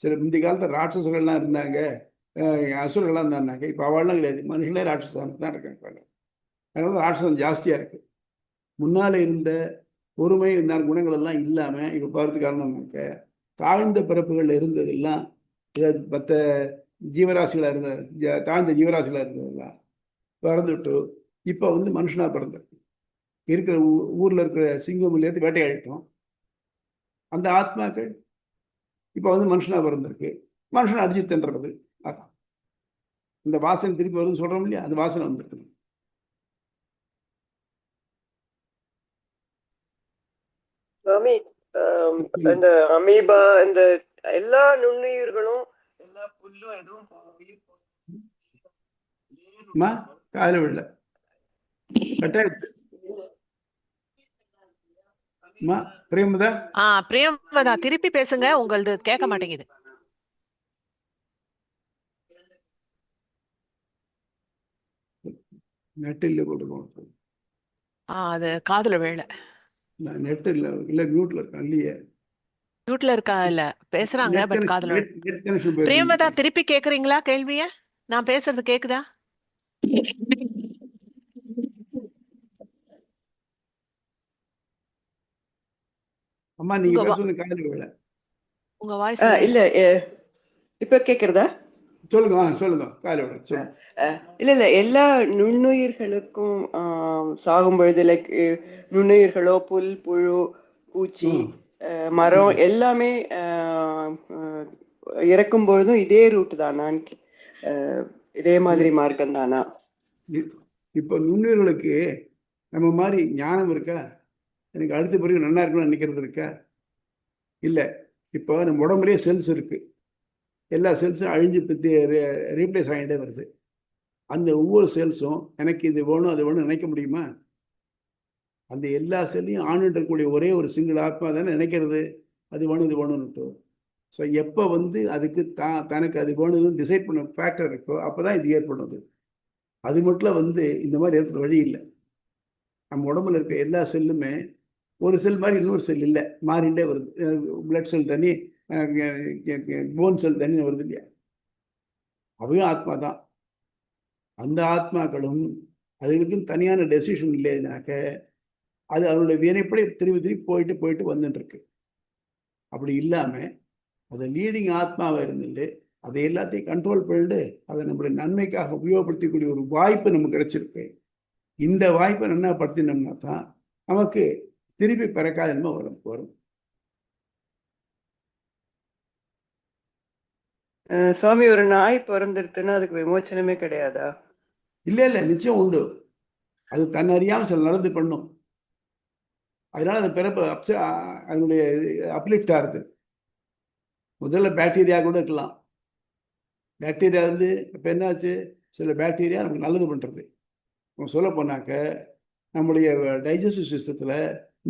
சில முந்தைய காலத்தில் ராட்சசர்கள்லாம் இருந்தாங்க, அசுரர்கள்லாம் இருந்தாங்க. இப்போ அவள்லாம் கிடையாது, மனுஷனே ராட்சசம் தான் இருக்காங்க. அதனால ராட்சசம் ஜாஸ்தியாக இருக்கு. முன்னால் இருந்த பொறுமை இந்த குணங்கள் எல்லாம் இல்லாமல் இப்போ பார்த்து காரணம்னாக்க தாழ்ந்த பிறப்புகள் இருந்ததெல்லாம் மற்ற ஜீவராசிகளாக இருந்த தாழ்ந்த ஜீவராசிகளாக இருந்ததெல்லாம் பிறந்துட்டு இப்போ வந்து மனுஷனாக பிறந்திருக்கு. இருக்கிற ஊரில் இருக்கிற சிங்கம்லேருந்து வேட்டையாடிட்டோம். அந்த ஆத்மாக்கள் இப்போ வந்து மனுஷனாக பிறந்திருக்கு. மனுஷனை அடிச்சு தின்றது. அதான் இந்த வாசனை திருப்பி வருதுன்னு சொல்கிறோம் இல்லையா, அந்த வாசனை வந்திருக்கு. சுவாமி, இந்த அமீபா, இந்த எல்லா நுண்ணுயிர்களும் எல்லா புல்லும் எதுவும் காதல விடல கட்டாயிடுச்சு. பிரேமதா பிரேமதா திருப்பி பேசுங்க, உங்களது கேட்க மாட்டேங்குது. நெட் இல்ல போட்டுருக்கோம். அது காதுல வேலை. நெட் இல்ல இல்ல மியூட்ல இருக்கேன். இல்லையே மியூட்ல இருக்கா? இல்ல பேசுறாங்க, பட் காதுல. பிரேமதா திருப்பி கேக்குறீங்களா கேள்விய? நான் பேசுறது கேக்குதா? அம்மா நீங்க பேசுறது காதுல விழல. உங்க வாய்ஸ் இல்ல. இப்ப கேக்குறதா? சொல்லுங்க சொல்லுங்க. காதுல விழல சொல்லுங்க. இல்ல எல்லா நுண்ணுயிர்களுக்கும் சாகும் பொழுது, லைக் நுண்ணுயிர்களோ, புல், புழு, பூச்சி, மரம் எல்லாமே இறக்கும் பொழுதும் இதே ரூட் தானா? இதே மாதிரி மார்க்கம் தானா? இப்போ நுண்ணுயிர்களுக்கு நம்ம மாதிரி ஞானம் இருக்கா? எனக்கு அடுத்த பிறகு நல்லா இருக்கணும்னு நினைக்கிறது இருக்கா? இல்லை. இப்போ நம்ம உடம்புலேயே செல்ஸ் இருக்கு. எல்லா செல்ஸும் அழிஞ்சு பற்றி ரீப்ளேஸ் ஆகிட்டே வருது. அந்த ஒவ்வொரு செல்ஸும் எனக்கு இது வேணும் அது வேணும் நினைக்க முடியுமா? அந்த எல்லா செல்லையும் ஆணுன்றக்கூடிய ஒரே ஒரு சிங்கிள் ஆத்மா தானே நினைக்கிறது அது வேணும் இது வேணும்னுட்டு. ஸோ எப்போ வந்து அதுக்கு தனக்கு அது வேணும்னு டிசைட் பண்ண ஃபேக்டர் இருக்கோ அப்போ தான் இது ஏற்படுது. அது மட்டும் வந்து இந்த மாதிரி ஏற்பட வழி இல்லை. நம்ம உடம்புல இருக்க எல்லா செல்லுமே ஒரு செல் மாதிரி இன்னொரு செல் இல்லை, மாறிண்டே வருது. பிளட் செல் தனி, போன் செல் தனின்னு வருது இல்லையா? அவையும் ஆத்மா தான். அந்த ஆத்மாக்களும் அதுகளுக்கும் தனியான டெசிஷன் இல்லைனாக்க அது அதனுடைய வினைப்படி திரும்பி திரும்பி போயிட்டு போயிட்டு வந்துட்டு இருக்கு. அப்படி இல்லாமல் அதை லீடிங் ஆத்மாவை இருந்துட்டு அதை எல்லாத்தையும் கண்ட்ரோல் பண்ணிட்டு அதை நம்மளுடைய நன்மைக்காக உபயோகப்படுத்தக்கூடிய ஒரு வாய்ப்பு நமக்கு கிடைச்சிருக்கு. இந்த வாய்ப்பை நல்லா படுத்தினோம்னா தான் நமக்கு திருப்பி பிறக்காத நம்ம வரும். சுவாமி, ஒரு நாய் பிறந்துருத்துன்னா அதுக்கு விமோச்சனமே கிடையாதா? இல்லை நிச்சயம் உண்டு. அது தன்னறியாமல் சில நடந்து பண்ணும். அதனால அந்த பிறப்பு அதனுடைய அப்லிஃப்ட் ஆகுது. முதல்ல பாக்டீரியா கூட இருக்கலாம். பாக்டீரியா வந்து இப்போ என்னாச்சு, சில பாக்டீரியா நமக்கு நல்லது பண்ணுறது. நம்ம சொல்ல போனாக்க நம்முடைய டைஜஸ்டிவ் சிஸ்டத்தில்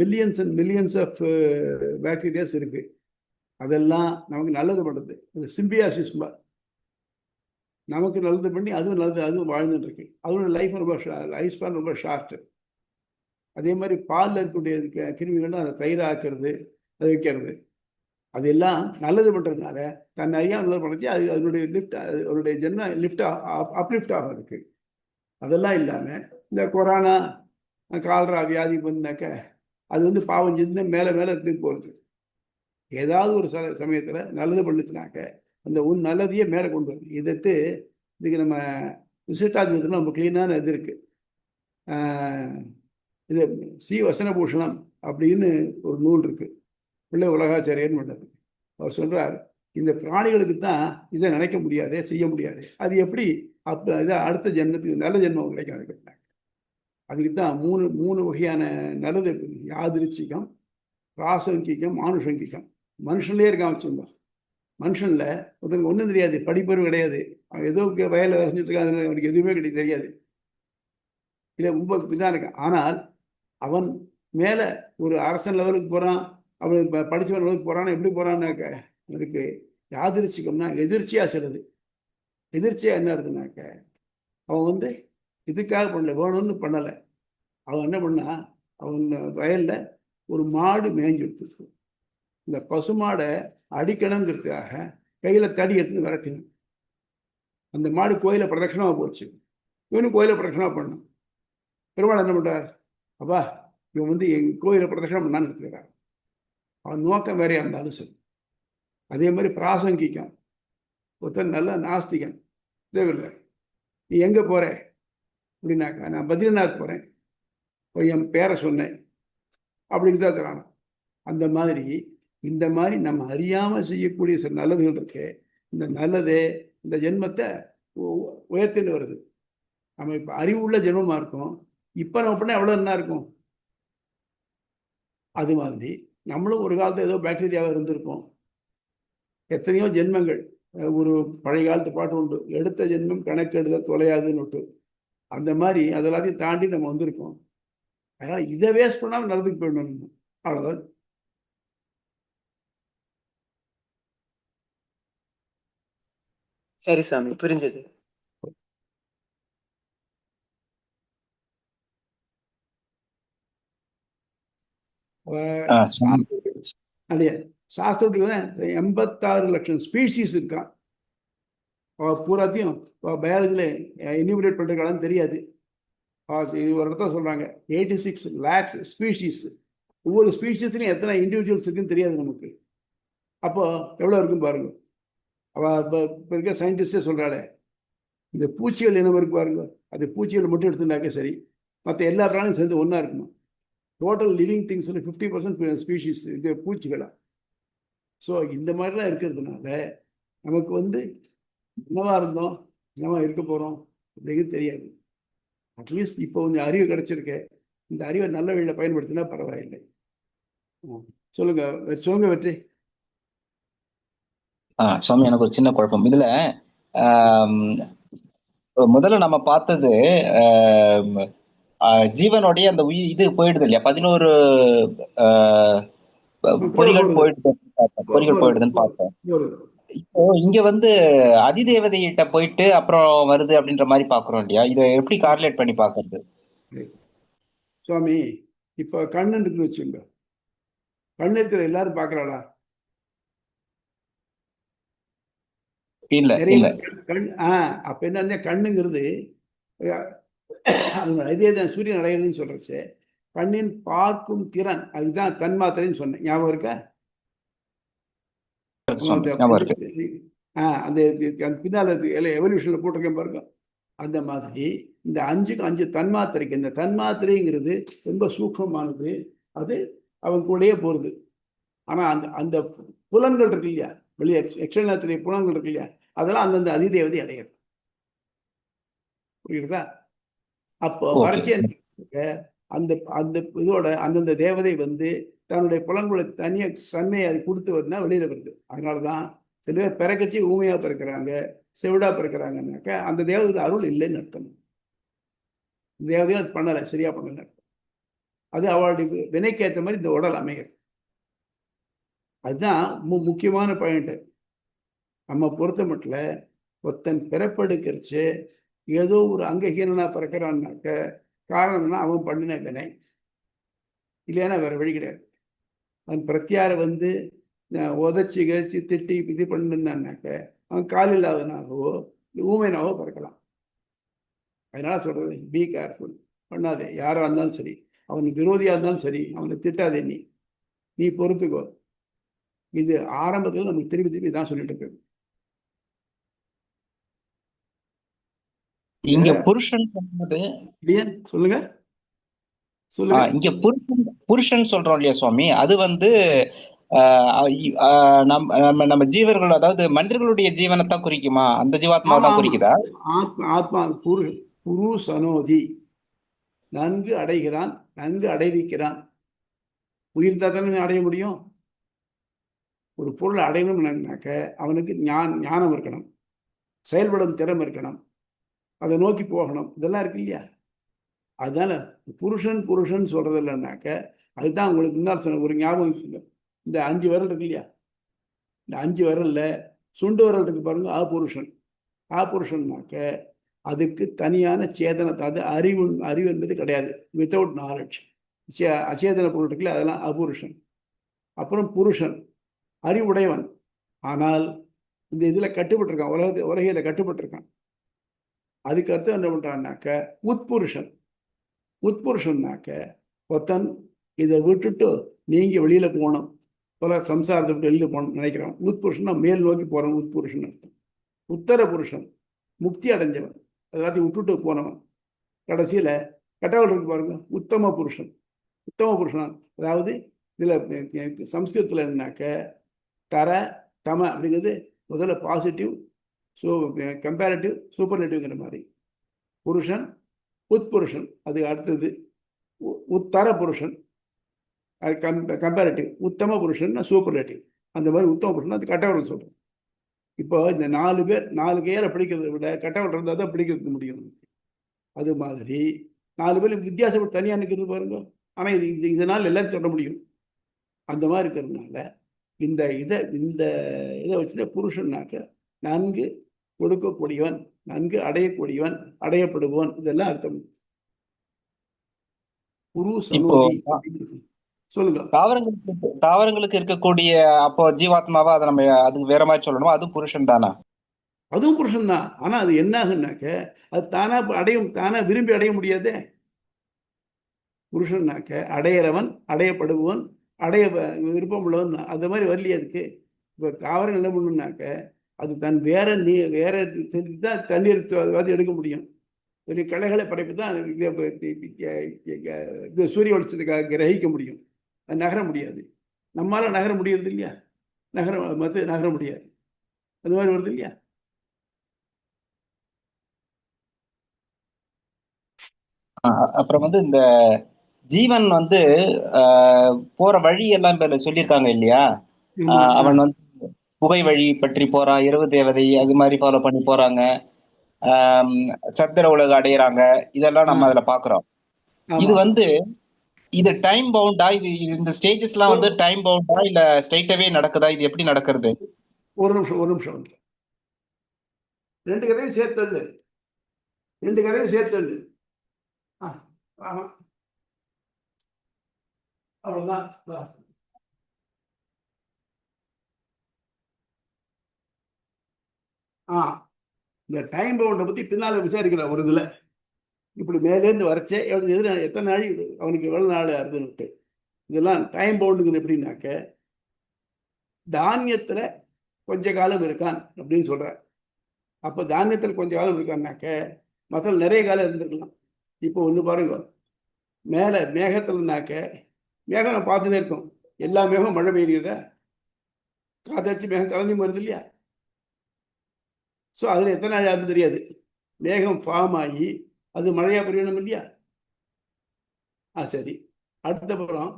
millions and millions of bacterias இருக்குது. அதெல்லாம் நமக்கு நல்லது பண்ணுறது. அது சிம்பியாசிஸ் நமக்கு நல்லது பண்ணி அதுவும் நல்லது, அதுவும் வாழ்ந்துட்டு இருக்கு. அதோட லைஃப் ஸ்பேன் ரொம்ப ஷார்ட்டு. அதே மாதிரி பாலில் இருக்கக்கூடிய கிருமிகள்லாம் அதை தயிராக்கிறது, அதை வைக்கிறது, அதெல்லாம் நல்லது பண்ணுறதுனால தன் ஐயா நல்லது பண்ணுச்சு. அது அதனுடைய அவருடைய ஜென்ம அப்லிஃப்ட் ஆக இருக்கு. அதெல்லாம் இல்லாமல் இந்த கொரோனா கால்ரா வியாதி வந்தாக்க அது வந்து பாவம் செஞ்சு மேலே எடுத்து போகிறது. ஏதாவது ஒரு சமயத்தில் நல்லது பண்ணுச்சுனாக்க அந்த நல்லதையே மேலே கொண்டு வருது. இதுக்கு நம்ம விசிட்டாதிபதியில் நம்ம கிளீனான இது இருக்குது. இது சி வசனபூஷணம் அப்படின்னு ஒரு நூல் இருக்குது, பிள்ளை உலகாச்சாரியன்னு பண்ணது. அவர் சொல்கிறார், இந்த பிராணிகளுக்கு தான் இதை நினைக்க முடியாது, செய்ய முடியாது. அது எப்படி இதை அடுத்த ஜென்மத்துக்கு நல்ல ஜென்மம் கிடைக்கும். அதுக்கு தான் மூணு வகையான நல்லது இருக்குது. யாதிருச்சிகம், பிராசங்கிகம், மானுஷங்கிகம். மனுஷன்லேயே இருக்கான் வச்சுருந்தோம். மனுஷனில் ஒருத்தருக்கு ஒன்றும் தெரியாது, படிப்பறிவு கிடையாது. அவன் ஏதோ வயலில் வரைஞ்சிட்டு இருக்கான், அதில் அவனுக்கு எதுவுமே தெரியாது. இல்லை ரொம்ப இதாக இருக்கான். ஆனால் அவன் மேலே ஒரு அரசன் லெவலுக்கு போகிறான், அவன் படித்தவன் லெவலுக்கு போகிறான்னு எப்படி போகிறான்னாக்க அதுக்கு யாதிருச்சிகம்னா எதிர்ச்சியா சிலது. எதிர்ச்சியா என்ன இருக்குனாக்க, அவன் வந்து இதுக்காக பண்ணல, வேணும்னு பண்ணலை. அவன் என்ன பண்ணா, அவன் வயல்ல ஒரு மாடு மேய்ஞ்சு எடுத்துருக்கு. இந்த பசுமாடை அடிக்கணுங்கிறதுக்காக கையில தடி எடுத்து விரட்டினான். அந்த மாடு கோயில பிரதட்சணமா போச்சு. இவனும் கோயில பிரதட்சணமா பண்ணான். பெருமாள் என்ன பண்றார், அப்பா இவன் வந்து என் கோயில பிரதட்சணம் பண்ணான்னு எடுத்துக்கிறார். அவன் நோக்கம் வேறையா இருந்தாலும் சரி. அதே மாதிரி பிராசங்கிக்கான். ஒருத்தன் நல்ல நாஸ்திகன், தேவையில்லை நீ எங்க போற அப்படின்னாக்கா, நான் பத்ரிநாத் போறேன், போய் என் பேரை சொன்னேன் அப்படின்னு தான் இருக்கிறான். அந்த மாதிரி இந்த மாதிரி நம்ம அறியாம செய்யக்கூடிய சில நல்லதுகள் இருக்கு. இந்த நல்லதே இந்த ஜென்மத்தை உயர்த்தின்னு வருது. நம்ம இப்ப அறிவுள்ள ஜென்மமா இருக்கும். இப்ப நம்ம பண்ண எவ்வளவு என்ன இருக்கும். அது மாதிரி நம்மளும் ஒரு காலத்துல ஏதோ பாக்டீரியாவா இருந்திருக்கோம். எத்தனையோ ஜென்மங்கள். ஒரு பழைய காலத்து பாட்டு உண்டு, எடுத்த ஜென்மம் கணக்கு எடுத்த தொலையாதுன்னு விட்டு. அந்த மாதிரி அதெல்லாத்தையும் தாண்டி நம்ம வந்திருக்கோம். அதனால இதை வேஸ்ட் பண்ணாம நல்லதுக்கு போயிடணும். அவ்வளவுதான். சரி சாமி, புரிஞ்சது. சாஸ்திரத்துக்கு 86 லட்சம் ஸ்பீஷீஸ் இருக்கான். பூராத்தையும் பயாலஜில என்யூமரேட் பண்றதுக்கான தெரியாது. இது ஒரு இடத்த சொல்றாங்க 86 lakhs ஸ்பீஷீஸ். ஒவ்வொரு ஸ்பீஷீஸ்லையும் எத்தனை இண்டிவிஜுவல்ஸ் இருக்குன்னு தெரியாது நமக்கு. அப்போ எவ்வளோ இருக்குன்னு பாருங்க. இப்போ இருக்க சயின்டிஸ்டே சொல்றாளே, இந்த பூச்சிகள் இனம் இருக்கு பாருங்க, அது பூச்சிகள் மட்டும் எடுத்துட்டாக்க சரி, மற்ற எல்லா பிராணியும் சேர்ந்து ஒன்றா இருக்கணும். டோட்டல் லிவிங் திங்ஸ் 50% ஸ்பீஷீஸ் இது பூச்சிகளா. ஸோ இந்த மாதிரிலாம் இருக்கிறதுனால நமக்கு வந்து என்னவா இருந்தோம், என்னவா இருக்க போகிறோம் அப்படிங்கிறது தெரியாது. அட்லீஸ்ட் இப்போ கொஞ்சம் அறிவு கிடைச்சிருக்கு. இந்த அறிவை நல்ல வழியில் பயன்படுத்தினா பரவாயில்லை. சொல்லுங்க சொல்லுங்க வெற்றி. சுவாமி, எனக்கு ஒரு சின்ன குழப்பம் இதுல. முதல்ல நம்ம பார்த்தது ஜீவனுடைய அந்த உயிர் இது போயிடுது இல்லையா, 11 பொறிகள் போயிடுதுன்னு பார்த்தோம். இப்போ இங்க வந்து அதிதேவதைகிட்ட போயிட்டு அப்புறம் வருது அப்படின்ற மாதிரி பாக்குறோம் இல்லையா, இதை எப்படி கார்லேட் பண்ணி பாக்குறது? சுவாமி, இப்ப கண்ணு இருக்குன்னு வச்சுங்க, கண்ணு இருக்கிற எல்லாரும் பாக்குறாளா? இல்ல இல்ல. கண் அப்ப என்ன கண்ணுங்கிறது இதே தான் சூரியன் அடைகிறதுன்னு சொல்றச்சு. கண்ணின் பார்க்கும் திறன், அதுதான் தன்மாத்திரைன்னு சொன்னேன், ஞாபகம் இருக்கா? அந்த பின்னால எவல்யூஷன்ல போட்டிருக்கேன் பாருங்க. அந்த மாதிரி இந்த 5 தன்மாத்திரைக்கு, இந்த தன்மாத்திரைங்கிறது ரொம்ப சூக்ஷமானது. அது அவன் கூடயே போறது. ஆனா அந்த அந்த புலன்கள் இருக்கு இல்லையா, வெளியே எக்ஸ்டர்னல் புலன்கள் இருக்கு இல்லையா, அதெல்லாம் அந்தந்த அதிதேவதை அடையிறது. புரியுறதா? அப்போ வறட்சி அந்த அந்த இதோட அந்தந்த தேவதை வந்து தன்னுடைய புலன்களை தன்மையை அது கொடுத்து வருதுன்னா வெளியில வருது. அதனாலதான் சில பேர் பிறக்கச்சி ஊமையா பிறக்கிறாங்க, செவிடா பிறக்கிறாங்கன்னாக்க அந்த தேவதை அருள் இல்லைன்னு அர்த்தம். தேவதையும் அது பண்ணலை, சரியா பண்ணல. அது அவளுடைய வினைக்கு ஏற்ற மாதிரி இந்த உடல் அமைகிறது. அதுதான் முக்கியமான பாயிண்ட். நம்ம பொறுத்த மட்டும் ஒருத்தன் பிறப்பெடுக்கிறச்சு ஏதோ ஒரு அங்கஹீனனா பிறக்கிறான்னாக்க காரணம்னா அவன் பண்ணின வினை, இல்லைன்னா வேற வழி கிடையாது. அவன் பிரத்தியாரை வந்து உதச்சி கழிச்சு திட்டி இது பண்ணிருந்தான்னாக்க அவன் கால் இல்லாதனாகவோ ஊமைனாவோ பிறக்கலாம். அதனால சொல்றது, பி கேர்ஃபுல், பண்ணாதே. யாரா இருந்தாலும் சரி, அவனுக்கு விரோதியா இருந்தாலும் சரி, அவனை திட்டாதே. நீ பொறுத்துக்கோ. இது ஆரம்பத்தில் நமக்கு திருப்பி தான் சொல்லிட்டு இருக்கு. இங்க புருஷன் சொன்னது சொல்லுங்க இங்க புருஷன் சொல்றோம் இல்லையா சுவாமி, அது வந்து நம்ம ஜீவர்கள், அதாவது மனிதர்களுடைய ஜீவனைத்தான் குறிக்குமா? அந்த ஜீவாத்மாவை தான் குறிக்குதா? ஆத்மா புருஷனோதி, நன்கு அடைகிறான், நன்கு அடைவிக்கிறான். உயிர் தானே அடைய முடியும். ஒரு பொருளை அடையணும்னாக்க அவனுக்கு ஞானம் இருக்கணும், செயல்படும் திறமை இருக்கணும், அதை நோக்கி போகணும், இதெல்லாம் இருக்கு இல்லையா. அதனால புருஷன் சொல்றது இல்லைன்னாக்க அதுதான் உங்களுக்கு முன்னாள் சொன்ன ஒரு ஞாபகம் சொல்ல, இந்த 5 விரல் இருக்கு இல்லையா, இந்த 5 விரல்ல சுண்டு விரல் இருக்கு பாருங்க, அபுருஷன். அபுருஷன்னாக்க அதுக்கு தனியான சேதனத்தை, அது அறிவு என்பது கிடையாது, வித்தவுட் நாலேஜ். அச்சேதன பொருள் இருக்குல்ல, அதெல்லாம் அபுருஷன். அப்புறம் புருஷன், அறிவுடையவன், ஆனால் இந்த இதில் கட்டுப்பட்டிருக்கான், உலகையில் கட்டுப்பட்டிருக்கான். அதுக்கு அர்த்தம் என்ன பண்ணுறான்னாக்க உட்புருஷன். உட்புருஷன்னாக்க ஒருத்தன் இதை விட்டுட்டு நீங்க வெளியில போகணும், பல சம்சாரத்தை விட்டு வெளியில போகணும்னு நினைக்கிறான். உட்புருஷன் மேல் நோக்கி போறவன் உட்புருஷன் அர்த்தம். உத்தர புருஷன் முக்தி அடைஞ்சவன், எல்லாத்தையும் விட்டுட்டு போனவன். கடைசியில கட்டவள் இருக்கு பாருங்க, உத்தம புருஷன். உத்தம புருஷன் அதாவது இதுல சம்ஸ்கிருதத்துல என்னன்னாக்க தர தம அப்படிங்கிறது முதல்ல பாசிட்டிவ், கம்பேரிட்டிவ், சூப்பர்லேட்டிவ்ங்கிற மாதிரி. புருஷன், உட்புருஷன், அது அடுத்தது உத்தர புருஷன், அது கம்பேரிட்டிவ். உத்தம புருஷன் சூப்பர்லேட்டிவ். அந்த மாதிரி உத்தம புருஷன் அது கட்டவர்கள் சொல்றோம். இப்போ இந்த 4 பேர் 4 பேரை பிடிக்கிறத விட கட்டவர்கள் இருந்தால் தான் பிடிக்கிறது முடியும். அது மாதிரி 4 பேரும் வித்தியாசப்பட்டு தனியாக நிற்கிறது பாருங்க. ஆனால் இதனால் எல்லாத்தையும் சொல்ல முடியும். அந்த மாதிரி இருக்கிறதுனால இந்த இதை வச்சுட்டு புருஷன்னாக்க நன்கு கொடுக்கக்கூடியவன், நன்கு அடையக்கூடியவன், அடையப்படுபவன், இதெல்லாம் அர்த்தம். குரு சனோதி. சொல்லுங்க. தாவரங்களுக்கு இருக்கக்கூடிய அப்போ ஜீவாத்மாவா அதை நம்ம அதுக்கு வேற மாதிரி சொல்லணுமா? அதுவும் புருஷன் தானா? அதுவும் புருஷன் தான். ஆனா அது என்ன ஆகுனாக்க அது தானா தானா விரும்பி அடைய முடியாதே. புருஷன்னாக்க அடையிறவன், அடையப்படுபவன், அடைய விருப்பம் உள்ளவன், அந்த மாதிரி வரலையே அதுக்கு. இப்போ தாவரங்கள் என்ன பண்ணணும்னாக்க அது தன் வேற செஞ்சு தான் தண்ணீர் எடுக்க முடியும். பெரிய களைகளை படைப்பு தான் இது சூரிய வெளிச்சத்துக்காக கிரகிக்க முடியும். அது நகர முடியாது. நம்மளால நகர முடியறது இல்லையா? நகர முடியாது. அது மாதிரி வருது இல்லையா? அப்புறம் வந்து இந்த ஜீவன் வந்து போற வழி எல்லாம் சொல்லியிருக்காங்க இல்லையா? அவன் வந்து புகை வழி பற்றி போறான், இரவு தேவதை அது மாதிரி ஃபாலோ பண்ணி போறாங்க, சத்திர உலக அடையிறாங்க, இதெல்லாம் நம்ம அதுல பாக்குறோம். இது வந்து இது டைம் பவுண்டா? இது இந்த ஸ்டேஜஸ் எல்லாம் வந்து டைம் பவுண்டா இல்ல ஸ்ட்ரைட்டாவே நடக்குதா? இது எப்படி நடக்கிறது? ஒரு நிமிஷம் வந்து 2 கதையும் சேர்த்து 2 கதையும் சேர்த்து அவ்வளவுதான். இந்த டைம் பவுண்டை பத்தி பின்னால விசாரிக்கிற ஒரு இதுல இப்படி மேலேருந்து வரைச்சே எத்தனை நாள் இது அவனுக்கு எவ்வளவு நாள் ஆகுதுன்னுட்டு இதெல்லாம் டைம் பவுண்டுங்கிறது எப்படின்னாக்க தானியத்துல கொஞ்ச காலம் இருக்கான் அப்படின்னு சொல்ற. அப்ப தானியத்துல கொஞ்ச காலம் இருக்கான்னாக்க மற்ற நிறைய காலம் இருந்திருக்கலாம். இப்போ ஒண்ணு பாருங்க, மேல மேகத்துலனாக்க மேகம் பார்த்துட்டே இருக்கும், எல்லா மேகம் மழை பெய்யுறத காத்தடிச்சு மேகம் கலந்து வருது இல்லையா? ஸோ அதுல எத்தனை நாள் ஆகுதுன்னு தெரியாது. மேகம் ஃபார்ம் ஆகி அது மழையா பெய்யணும் இல்லையா? சரி, அடுத்தப்புறம்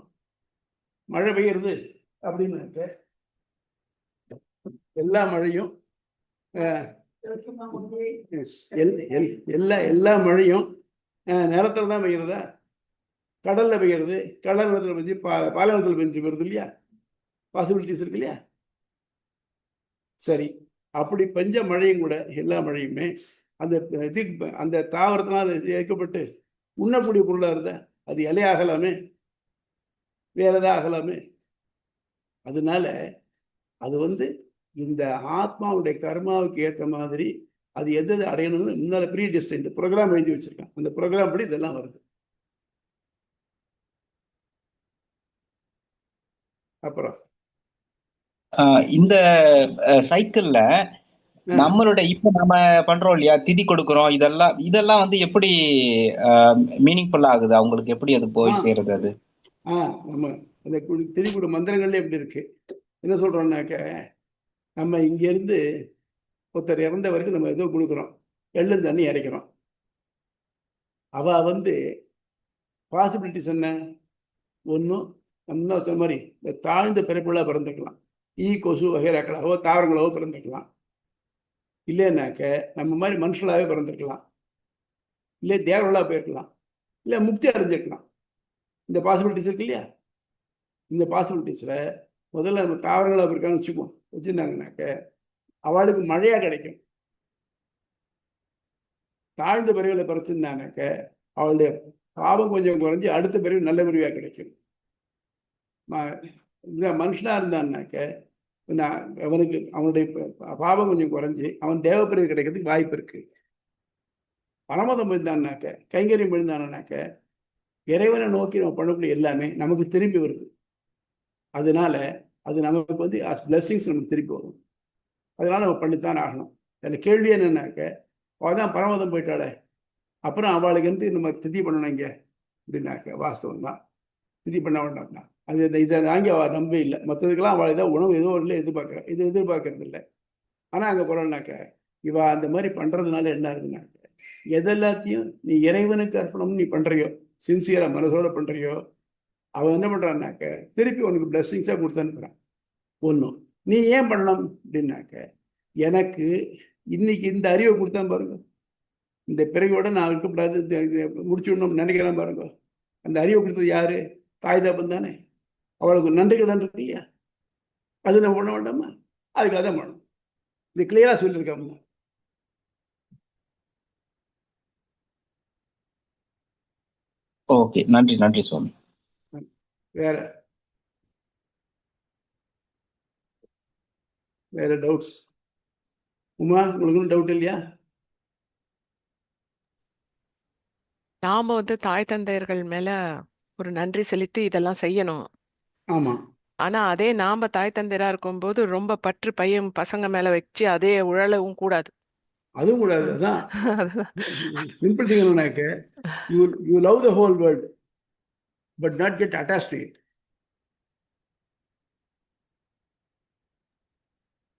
மழை பெய்யுறது அப்படின்னாக்க எல்லா மழையும் எல்லா மழையும் நிலத்துல தான் பெய்யுறதா? கடல்ல பெய்யுறது, கடல் நிலத்துல பெஞ்சு பாலைவனத்தில் பெஞ்சு வருது இல்லையா? பாசிபிலிட்டிஸ் இருக்கு இல்லையா? சரி, அப்படி பெஞ்ச மழையும் கூட எல்லா மழையுமே அந்த தாவரத்தினால் இயக்கப்பட்டு உண்ணக்கூடிய பொருளா இருந்தா அது இலையாகலாமே, வேற ஏதாவது ஆகலாமே. அதனால அது வந்து இந்த ஆத்மாவுடைய கர்மாவுக்கு ஏற்ற மாதிரி அது எது அடையணும்னு முன்னால ப்ரீ டெஸ்டைன்ட் ப்ரோக்ராம் எழுதி வச்சிருக்கான். அந்த ப்ரோக்ராம் படி இதெல்லாம் வருது. அப்புறம் இந்த சைக்கிள்ல நம்மளுடைய இப்ப நாம பண்றோம் இல்லையா, திதி கொடுக்கிறோம், இதெல்லாம் வந்து எப்படி மீனிங்ஃபுல்லா ஆகுது? அவங்களுக்கு எப்படி அது போய் சேருது? அது நம்ம அந்த திதி கொடு மந்திரங்கள்ல எப்படி இருக்கு, என்ன சொல்றோம்னாக்க நம்ம இங்க இருந்து ஒருத்தர் இறந்த வரைக்கும் நம்ம ஏதோ கொடுக்குறோம், எள்ளும் தண்ணி இறைக்கிறோம். அவ வந்து பாசிபிலிட்டிஸ் என்ன? ஒன்றும் நம்ம சொன்ன மாதிரி இந்த தாழ்ந்த பிறப்புகளாக பிறந்துக்கலாம், கொசு வகைராக்களாவோ தாவரங்களாவோ பிறந்துக்கலாம். இல்லைன்னாக்க நம்ம மாதிரி மனுஷங்களாகவே பிறந்திருக்கலாம், இல்லை தேவர்களாக போயிருக்கலாம், இல்லை முக்தி அடைஞ்சிருக்கலாம். இந்த பாசிபிலிட்டிஸ் இருக்கு இல்லையா? இந்த பாசிபிலிட்டிஸில் முதல்ல நம்ம தாவரங்கள் அப்படி இருக்கான்னு வச்சுக்குவோம், வச்சுருந்தாங்கனாக்க அவளுக்கு மழையாக கிடைக்கும். தாழ்ந்த பிரிவில் பறிச்சிருந்தானாக்க அவளுடைய பாவம் கொஞ்சம் குறைஞ்சி அடுத்த பிரிவு நல்ல பிரிவாக கிடைக்கும். மனுஷனாக இருந்தான்னாக்க அவனுக்கு அவனுடைய பாவம் கொஞ்சம் குறைஞ்சி அவன் தேவப்பிரிவு கிடைக்கிறதுக்கு வாய்ப்பு இருக்கு. பரமதம் இருந்தான்னாக்க கைங்கரியம் விழுந்தானாக்க இறைவனை நோக்கி நம்ம பண்ணக்கூடிய எல்லாமே நமக்கு திரும்பி வருது. அதனால அது நமக்கு வந்து பிளெஸ்ஸிங்ஸ் நமக்கு திருப்பி வரும். அதனால நம்ம பண்ணித்தான் ஆகணும். அதில் கேள்வி என்னன்னாக்க அவள் தான் பரமதம் போயிட்டாளே, அப்புறம் அவளுக்கு வந்து நம்ம திதி பண்ணணும் இங்கே அப்படின்னாக்க வாஸ்தவம் தான், திதி பண்ண வேண்டாம் தான். அது இதை வாங்கி அவள் நம்பவே இல்லை. மற்றதுக்கெல்லாம் அவள் ஏதோ உணவு ஏதோ இல்லை எதிர்பார்க்குறேன், இது எதிர்பார்க்கறது இல்லை. ஆனால் அங்கே போகிறோம்னாக்க இவள் அந்த மாதிரி பண்ணுறதுனால என்ன ஆகுதுனாக்க எதெல்லாத்தையும் நீ இறைவனுக்கு அர்ப்பணம்னு நீ பண்ணுறியோ, சின்சியராக மனசோட பண்ணுறியோ, அவன் என்ன பண்ணுறான்னாக்க திருப்பி உனக்கு பிளெஸ்ஸிங்ஸாக கொடுத்தான்னுறான். ஒன்றும் நீ ஏன் பண்ணணும் அப்படின்னாக்க எனக்கு இன்னைக்கு இந்த அறிவை கொடுத்தான் பாருங்க, இந்த பிறகையோட நான் இருக்கக்கூடாது, முடிச்சுடணும்னு நினைக்கிறேன் பாருங்க. அந்த அறிவை கொடுத்தது யாரு? தாய் தாப்பன் தானே. அவளுக்கு நன்றி கடன் இருக்கு இல்லையா, அது நம்ம பண்ண வேண்டாமா? அதுக்காக தான் பண்ணணும். இது கிளியரா சொல்லியிருக்காங்க. ஓகே, நன்றி நன்றி சுவாமி. வேற வேற டவுட்ஸ்? உமா, உங்களுக்கு டவுட் இல்லையா? நாம வந்து தாய் தந்தையர்கள் மேல ஒரு நன்றி செலுத்தி இதெல்லாம் செய்யணும். ஆமா. ஆனா அதே நாம தாய் தந்தையரா இருக்கும்போது ரொம்ப பற்று பையன் பசங்க மேல வச்சு அதே உழலவும் கூடாது. அதுவும் கூடாது. அதான் சிம்பிள் திங் என்னன்னாக்க you love the whole world but not get attach to it.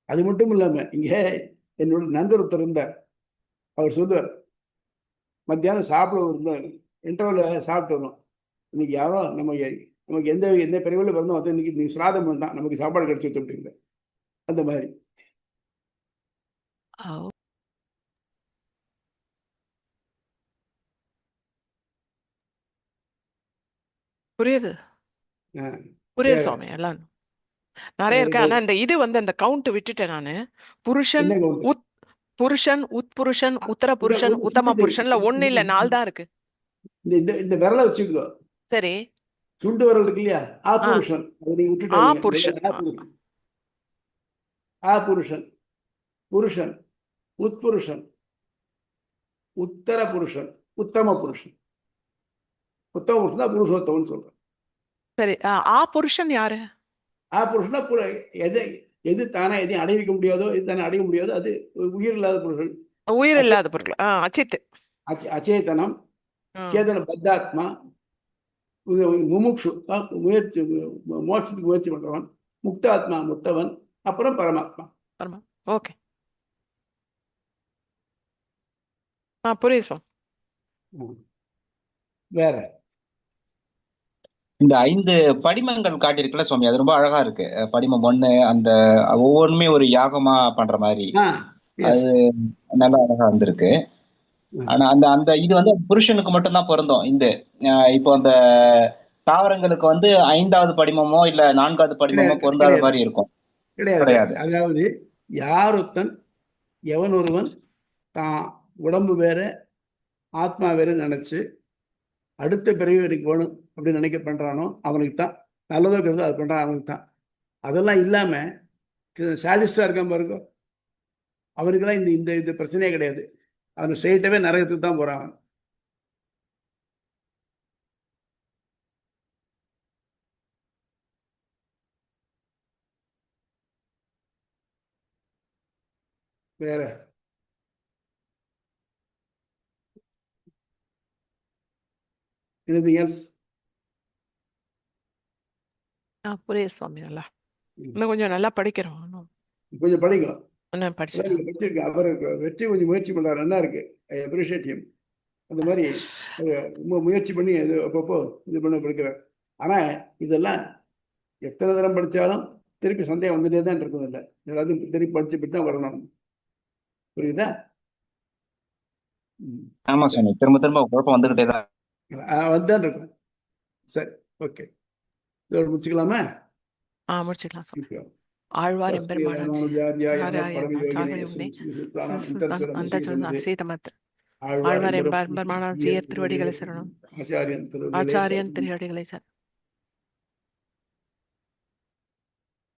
அது மட்டும் இல்லாம இங்க என்னோட நண்பர் ஒருத்தர் இருந்தார். அவர் சொல்லுவார், மத்தியானம் சாப்பிட இன்டர்வல் சாப்பிட்டு வரும், இன்னைக்கு யாரோ நமக்கு எந்த பிரிவில் பிறந்தோம் அது இன்னைக்கு நீ சிராதம் வேண்டாம், நமக்கு சாப்பாடு கிடைச்சி விட்டு அந்த மாதிரி. புரியுது புரியுது சுவாமி. எல்லாம் நிறைய இருக்கு. ஆனா இந்த இது வந்து அந்த கவுண்ட் விட்டுட்டேன் நானு. புருஷன் புருஷன் உட்புருஷன் உத்தர புருஷன் உத்தம புருஷன்ல 1 இல்ல 4 தான் இருக்கு. இந்த விரலை வச்சுக்கோ. சரி, சுண்டு விரல் இருக்கு இல்லையா, ஆ புருஷன், அதை நீங்க விட்டுட்டீங்க. புருஷன் ஆ புருஷன், புருஷன், உட்புருஷன், உத்தர புருஷன், உத்தம புருஷன். உத்தம புருஷன் தான் புருஷோத்தமன் சொல்றேன். சரி, ஆ புருஷன் யாரு? ஆ புருஷனா எது தானே எதையும் அடைவிக்க முடியாதோ, எது தானே அடைய முடியாதோ அது உயிர் இல்லாத புருஷன். உயிர் இல்லாத பொருள் அச்சித், அச்சேதனம், சேதன பத்தாத்மா, முமுக்ஷு முயற்சி மோட்சத்துக்கு முயற்சி பண்றவன், முக்தாத்மா முக்தவன், அப்புறம் பரமாத்மா. ஓகே, புரியுது. வேற இந்த 5 படிமங்கள் காட்டியிருக்கல சுவாமி, அது ரொம்ப அழகா இருக்கு. படிமம் 1 அந்த ஒவ்வொன்றுமே ஒரு யாகமா பண்ற மாதிரி, அது நல்லா அழகா வந்திருக்கு. ஆனா அந்த இது வந்து புருஷனுக்கு மட்டும்தான் பொருந்தும். இந்த இப்போ அந்த தாவரங்களுக்கு வந்து 5வது படிமமோ இல்ல 4வது படிமமோ பொருந்தாத மாதிரி இருக்கும். கிடையாது. அதாவது யாரொத்தன் எவன் ஒருவன் தான் உடம்பு வேற ஆத்மா வேற நினைச்சு அடுத்த பிறகு எனக்கு வேணும் அப்படின்னு நினைக்க பண்றானோ அவனுக்கு தான் நல்லதோ கருதோ அது பண்றான், அவனுக்கு தான். அதெல்லாம் இல்லாம சாடிஸ்டா இருக்கான் பாருங்க, அவனுக்குலாம் இந்த பிரச்சனையே கிடையாது. அவன் ஸ்ட்ரெயிட்டாவே நரகத்துக்கு தான் போறான். வேற anything else? புரியுது சுவாமி. நல்லா இன்னும் கொஞ்சம் நல்லா படிக்கிறோம். கொஞ்சம் படிங்க. படிச்சிருக்கேன். அவர் வெற்றி கொஞ்சம் முயற்சி பண்றாரு, நல்லா இருக்கு. I appreciate him. அந்த மாதிரி ரொம்ப முயற்சி பண்ணி இது அப்பப்போ இது பண்ண படிக்கிறார். ஆனா இதெல்லாம் எத்தனை தரம் படிச்சாலும் திருப்பி சந்தேகம் வந்துட்டே தான் இருக்குது. இல்லை, ஏதாவது திருப்பி படிச்சுட்டு தான் வரணும். புரியுதா? ஆமா சாமி, திரும்ப திரும்ப குழப்பம் வந்துகிட்டே தான் வந்துதான் இருக்கும். சரி, ஓகே, இதோட முடிச்சுக்கலாமா? முடிச்சுக்கலாம் சாமி. இப்போ ஆழ்வார் தஸ்மை எம்பெருமானார் ராமானுஜாரியாய நம ஆச்சாரிய பரமயோகினே சாகரமுனே சுத்தானாம் அந்தர்தலம் அந்த செய்தது சீதமத்து ஆழ்வார் ஆழ்வார் எம்பெருமானார் எம்பெருமானார் ஜீயர் திருவடிகளை சரணம். ஆச்சாரியன் திருவடிகளே ஆச்சாரியன் சரணம். திருவடிகளை சரணம்.